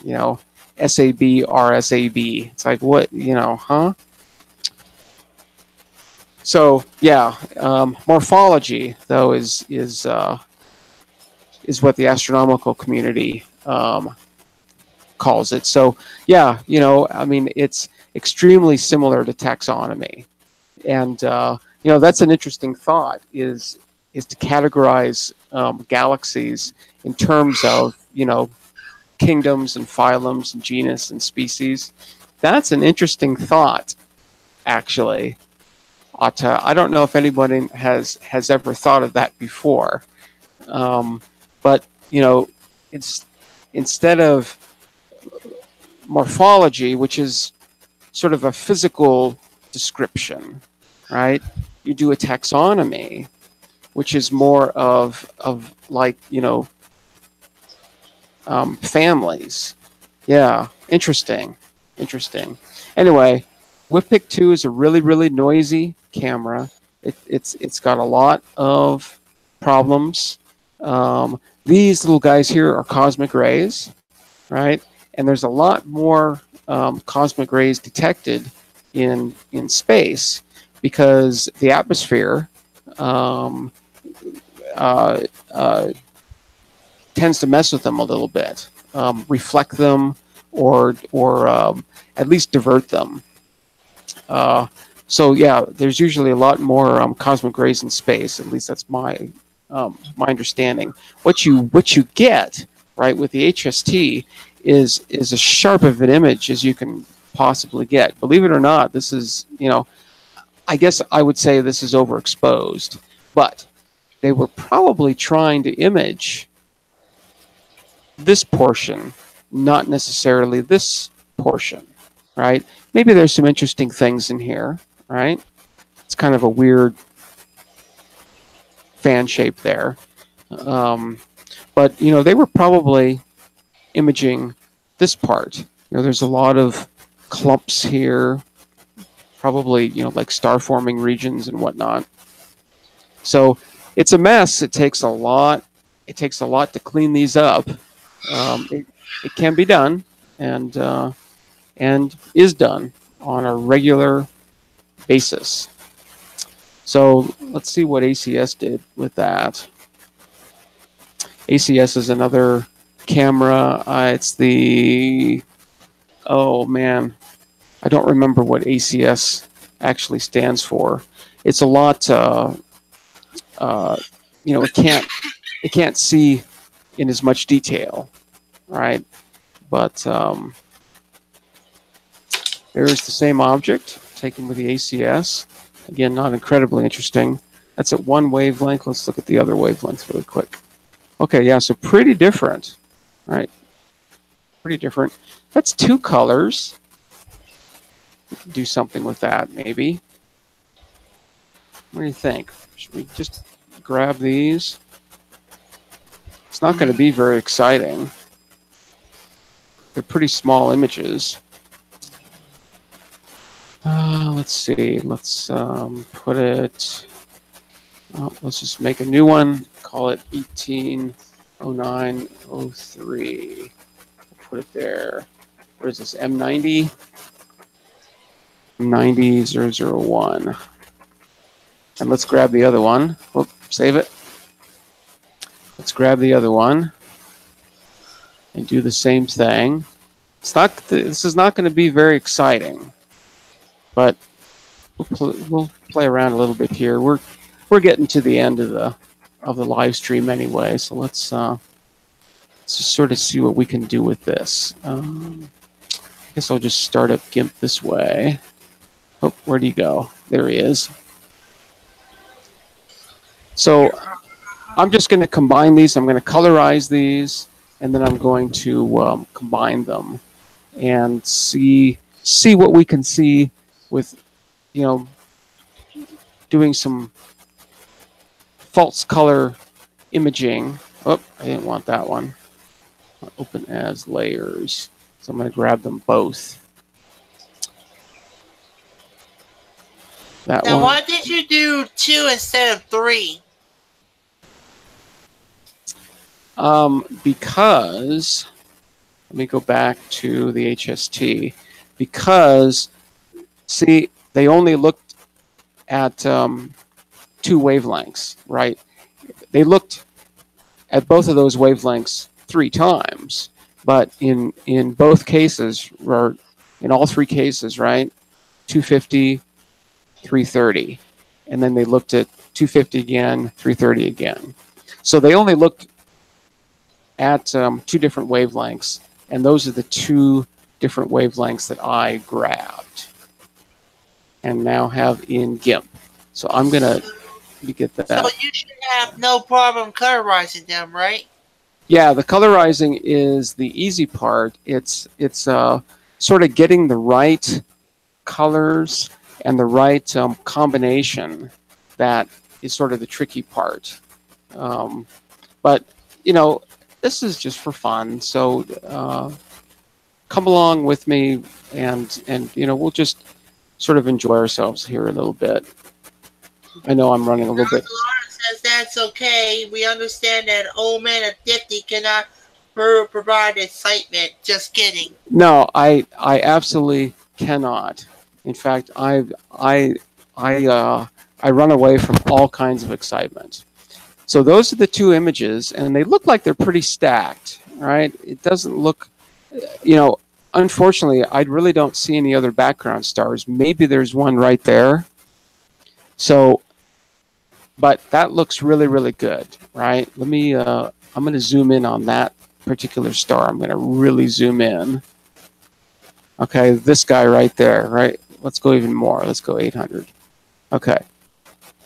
SAB, RSAB. It's like, what, huh? So yeah, morphology though is what the astronomical community calls it. So yeah, I mean, it's extremely similar to taxonomy, and that's an interesting thought is to categorize galaxies in terms of kingdoms and phylums and genus and species. That's an interesting thought, actually. I don't know if anybody has ever thought of that before, but it's instead of morphology, which is sort of a physical description, right? You do a taxonomy, which is more of like families. Yeah, interesting. Anyway, WIFPIC 2 is a really noisy camera. It's got a lot of problems. These little guys here are cosmic rays, right? And there's a lot more cosmic rays detected in space because the atmosphere tends to mess with them a little bit, reflect them, or at least divert them. So yeah, there's usually a lot more cosmic rays in space. At least that's my understanding. What you get, right, with the HST is as sharp of an image as you can possibly get. Believe it or not, this is I guess I would say this is overexposed, but they were probably trying to image this portion, not necessarily this portion, right? Maybe there's some interesting things in here, right? It's kind of a weird fan shape there. But, they were probably imaging this part. There's a lot of clumps here, probably, you know, like star forming regions and whatnot. So it's a mess. It takes a lot. It takes a lot to clean these up. It can be done, and is done on a regular basis. So let's see what ACS did with that. ACS is another camera. It's the, oh man, I don't remember what ACS actually stands for. It's a lot. You know, it can't see in as much detail, right? But there's the same object taken with the ACS. Again, not incredibly interesting. That's at one wavelength. Let's look at the other wavelength really quick. Okay, yeah, so pretty different, right? Pretty different. That's two colors. We can do something with that, maybe. What do you think? Should we just grab these? It's not going to be very exciting. They're pretty small images. Let's see. Let's put it. Let's just make a new one. Call it 180903. Put it there. What is this? M90. M90 001. And let's grab the other one. Oh, save it. Let's grab the other one and do the same thing. It's not. This is not going to be very exciting, but we'll play around a little bit here. We're getting to the end of the live stream anyway, so let's just sort of see what we can do with this. I guess I'll just start up GIMP this way. Oh, where'd he go? There he is. So I'm just going to combine these. I'm going to colorize these, and then I'm going to combine them and see what we can see with, you know, doing some false color imaging. Oh, I didn't want that one. Open as layers. So I'm going to grab them both. That now, one. why did you do 2 instead of 3? Because, let me go back to the HST. Because, see, they only looked at 2 wavelengths, right? They looked at both of those wavelengths 3 times, but in both cases, or in all 3 cases, right? 250, 330, and then they looked at 250 again, 330 again. So they only looked at 2 different wavelengths, and those are the 2 different wavelengths that I grabbed and now have in GIMP. So I'm gonna get that. So you should have no problem colorizing them, right? Yeah, the colorizing is the easy part. It's sort of getting the right colors and the right combination that is sort of the tricky part. But, you know, this is just for fun. So come along with me, and you know, we'll just sort of enjoy ourselves here a little bit. I know I'm running a little bit. Says that's okay. We understand that old man at 50 cannot provide excitement. Just kidding. No, I absolutely cannot. In fact, I run away from all kinds of excitement. So those are the 2 images, and they look like they're pretty stacked, right? It doesn't look, you know, unfortunately, I really don't see any other background stars. Maybe there's one right there. So, but that looks really, really good, right? Let me, I'm going to zoom in on that particular star. I'm going to really zoom in. Okay, this guy right there, right? Let's go even more. Let's go 800. Okay,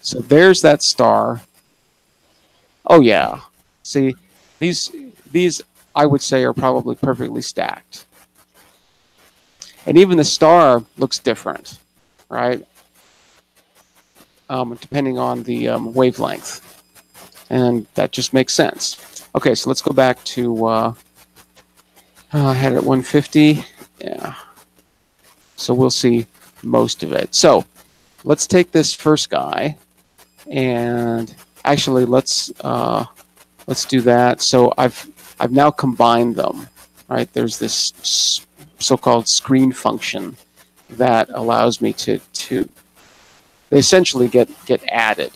so there's that star. Oh yeah, see, these I would say are probably perfectly stacked. And even the star looks different, right? Depending on the wavelength. And that just makes sense. Okay, so let's go back to, I had it at 150. Yeah. So we'll see most of it. So let's take this first guy, and actually let's do that. So I've now combined them. Right, there's this so-called screen function that allows me to they essentially get added.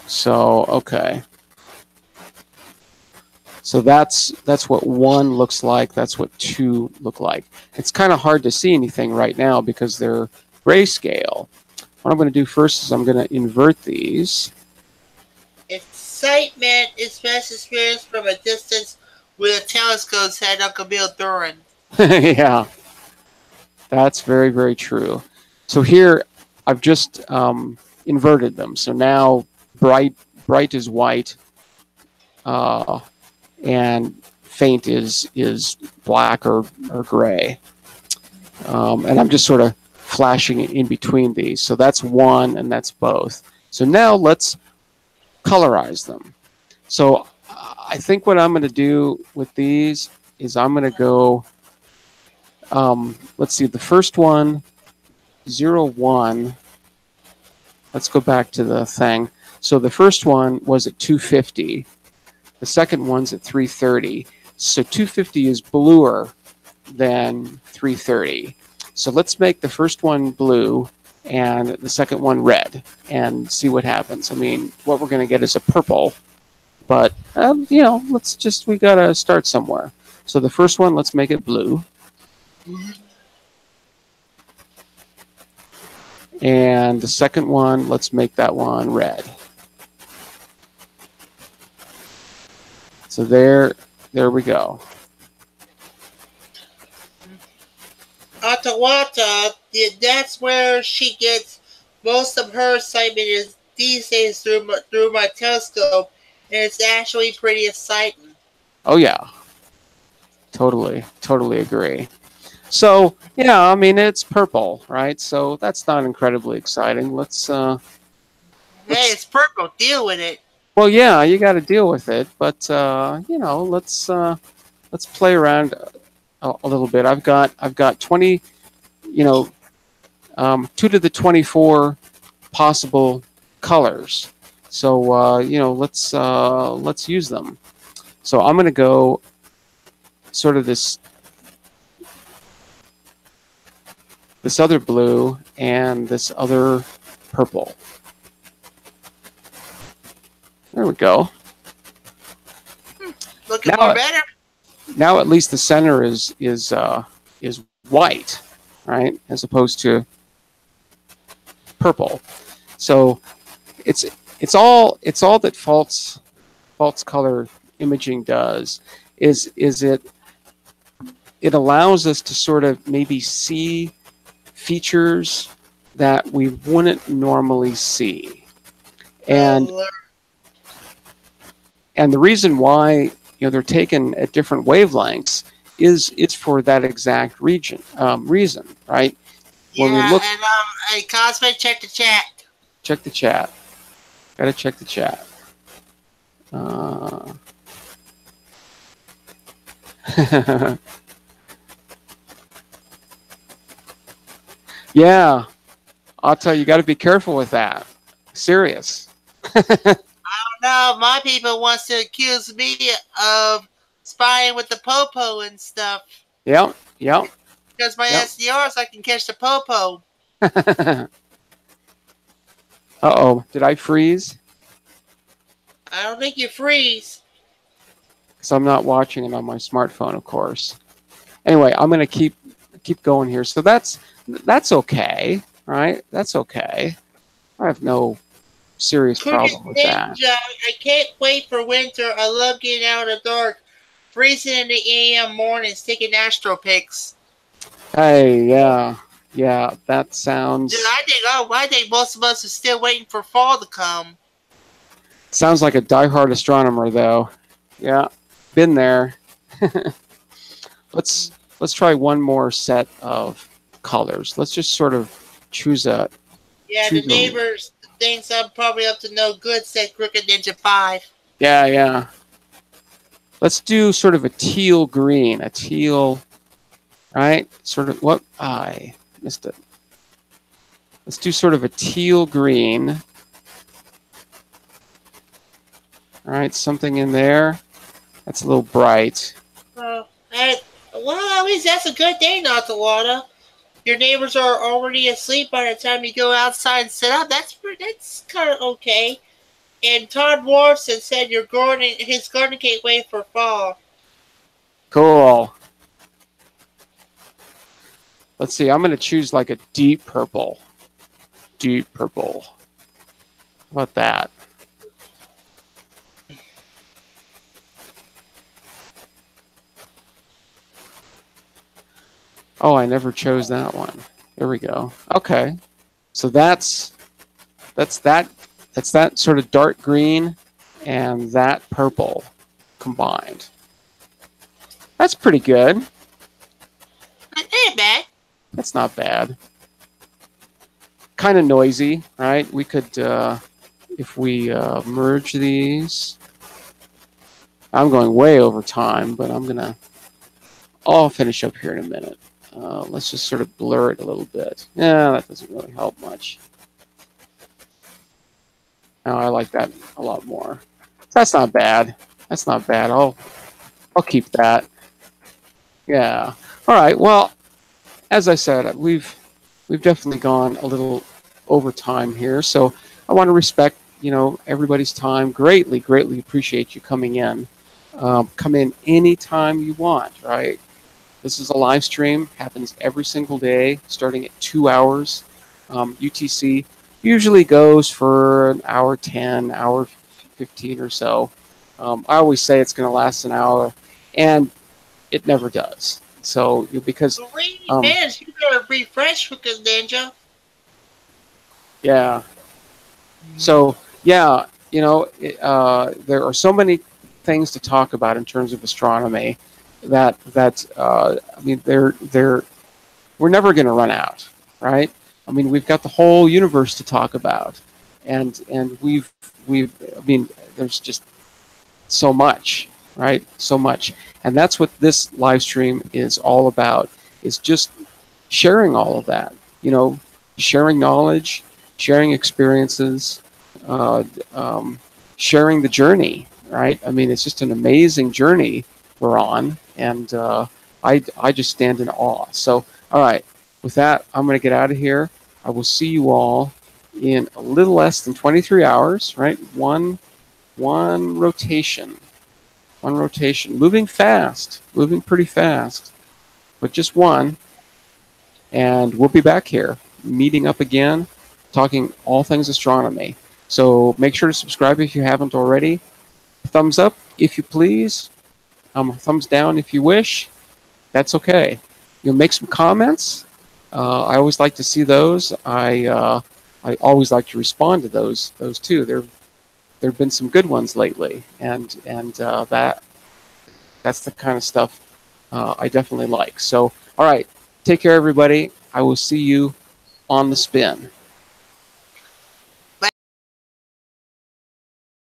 So okay. So that's what 1 looks like. That's what 2 look like. It's kind of hard to see anything right now because they're grayscale. What I'm going to do first is I'm going to invert these. Excitement is best experienced from a distance with a telescope, said Uncle Bill Duran. Yeah, that's very, very true. So here I've just inverted them. So now bright is white, and faint is black or gray. And I'm just sort of flashing in between these. So that's 1 and that's both. So now let's colorize them. So I think what I'm going to do with these is I'm going to go, let's see, the first one, 0, 1. Let's go back to the thing. So the first one was at 250. The second one's at 330. So 250 is bluer than 330. So let's make the first one blue and the second one red and see what happens. I mean, what we're going to get is a purple. But, you know, we got to start somewhere. So the first one, let's make it blue. And the second one, let's make that one red. So there we go. Atawata, that's where she gets most of her excitement is these days through my telescope, and it's actually pretty exciting. Oh yeah, totally agree. So yeah, I mean it's purple, right? So that's not incredibly exciting. Let's hey, it's purple. Deal with it. Well, yeah, you got to deal with it, but you know, let's play around a little bit. I've got 20, you know, 2 to the 24 possible colors. So you know, let's use them. So I'm going to go sort of this other blue and this other purple. There we go. Looking more better. Now at least the center is white, right, as opposed to purple. So it's all that false color imaging does is it allows us to sort of maybe see features that we wouldn't normally see. And the reason why, you know, they're taken at different wavelengths is for that exact reason, right? Yeah, when we look, and hey, Cosmic, check the chat. Check the chat. Gotta check the chat. Yeah, I'll tell you, you got to be careful with that. Serious. No, my people wants to accuse me of spying with the popo and stuff. Yep. Because my SDRs, I can catch the popo. Uh-oh, did I freeze? I don't think you freeze. Because I'm not watching it on my smartphone, of course. Anyway, I'm going to keep going here. So that's okay, right? That's okay. I have no serious problem with that. I can't wait for winter. I love getting out in the dark, freezing in the AM mornings, taking astro pics. Hey, yeah, that sounds. Dude, I think most of us are still waiting for fall to come. Sounds like a diehard astronomer, though. Yeah, been there. Let's try one more set of colors. Let's just sort of choose a. Yeah, the neighbors thinks I'm probably up to no good, said Crooked Ninja 5. Yeah. Let's do sort of a teal green, right? Sort of what? Missed it. Let's do sort of a teal green. All right, something in there. That's a little bright. Well, at least that's a good thing, not to water. Your neighbors are already asleep by the time you go outside and set up. That's kind of okay. And Todd Morrison said his garden can't wait for fall. Cool. Let's see. I'm going to choose like a deep purple. Deep purple. How about that? Oh, I never chose that one. There we go. Okay. So that's that sort of dark green and that purple combined. That's pretty good. That ain't bad. That's not bad. Kind of noisy, right? We could, if we merge these. I'm going way over time, but I'll finish up here in a minute. Let's just sort of blur it a little bit. Yeah, that doesn't really help much. No, I like that a lot more. That's not bad. That's not bad. I'll keep that. Yeah. All right. Well, as I said, we've definitely gone a little over time here, so I want to respect everybody's time. Greatly appreciate you coming in. Come in anytime you want. Right. This is a live stream. Happens every single day, starting at 2 hours. UTC usually goes for an hour 10, hour 15 or so. I always say it's going to last an hour, and it never does. So because man, you gotta refresh with this ninja. Yeah. So yeah, there are so many things to talk about in terms of astronomy that I mean we're never going to run out, right? I mean we've got the whole universe to talk about, and we've I mean there's just so much, right? So much, and that's what this live stream is all about. Is just sharing all of that, sharing knowledge, sharing experiences, sharing the journey, right? I mean, it's just an amazing journey we're on, and I just stand in awe. So, all right, with that, I'm going to get out of here. I will see you all in a little less than 23 hours, right? One rotation, moving fast, moving pretty fast, but just one. And we'll be back here, meeting up again, talking all things astronomy. So make sure to subscribe if you haven't already. Thumbs up if you please. Thumbs down if you wish. That's okay. You'll make some comments. I always like to see those. I always like to respond to those too. There have been some good ones lately, and that's the kind of stuff I definitely like. So all right. Take care, everybody. I will see you on the spin.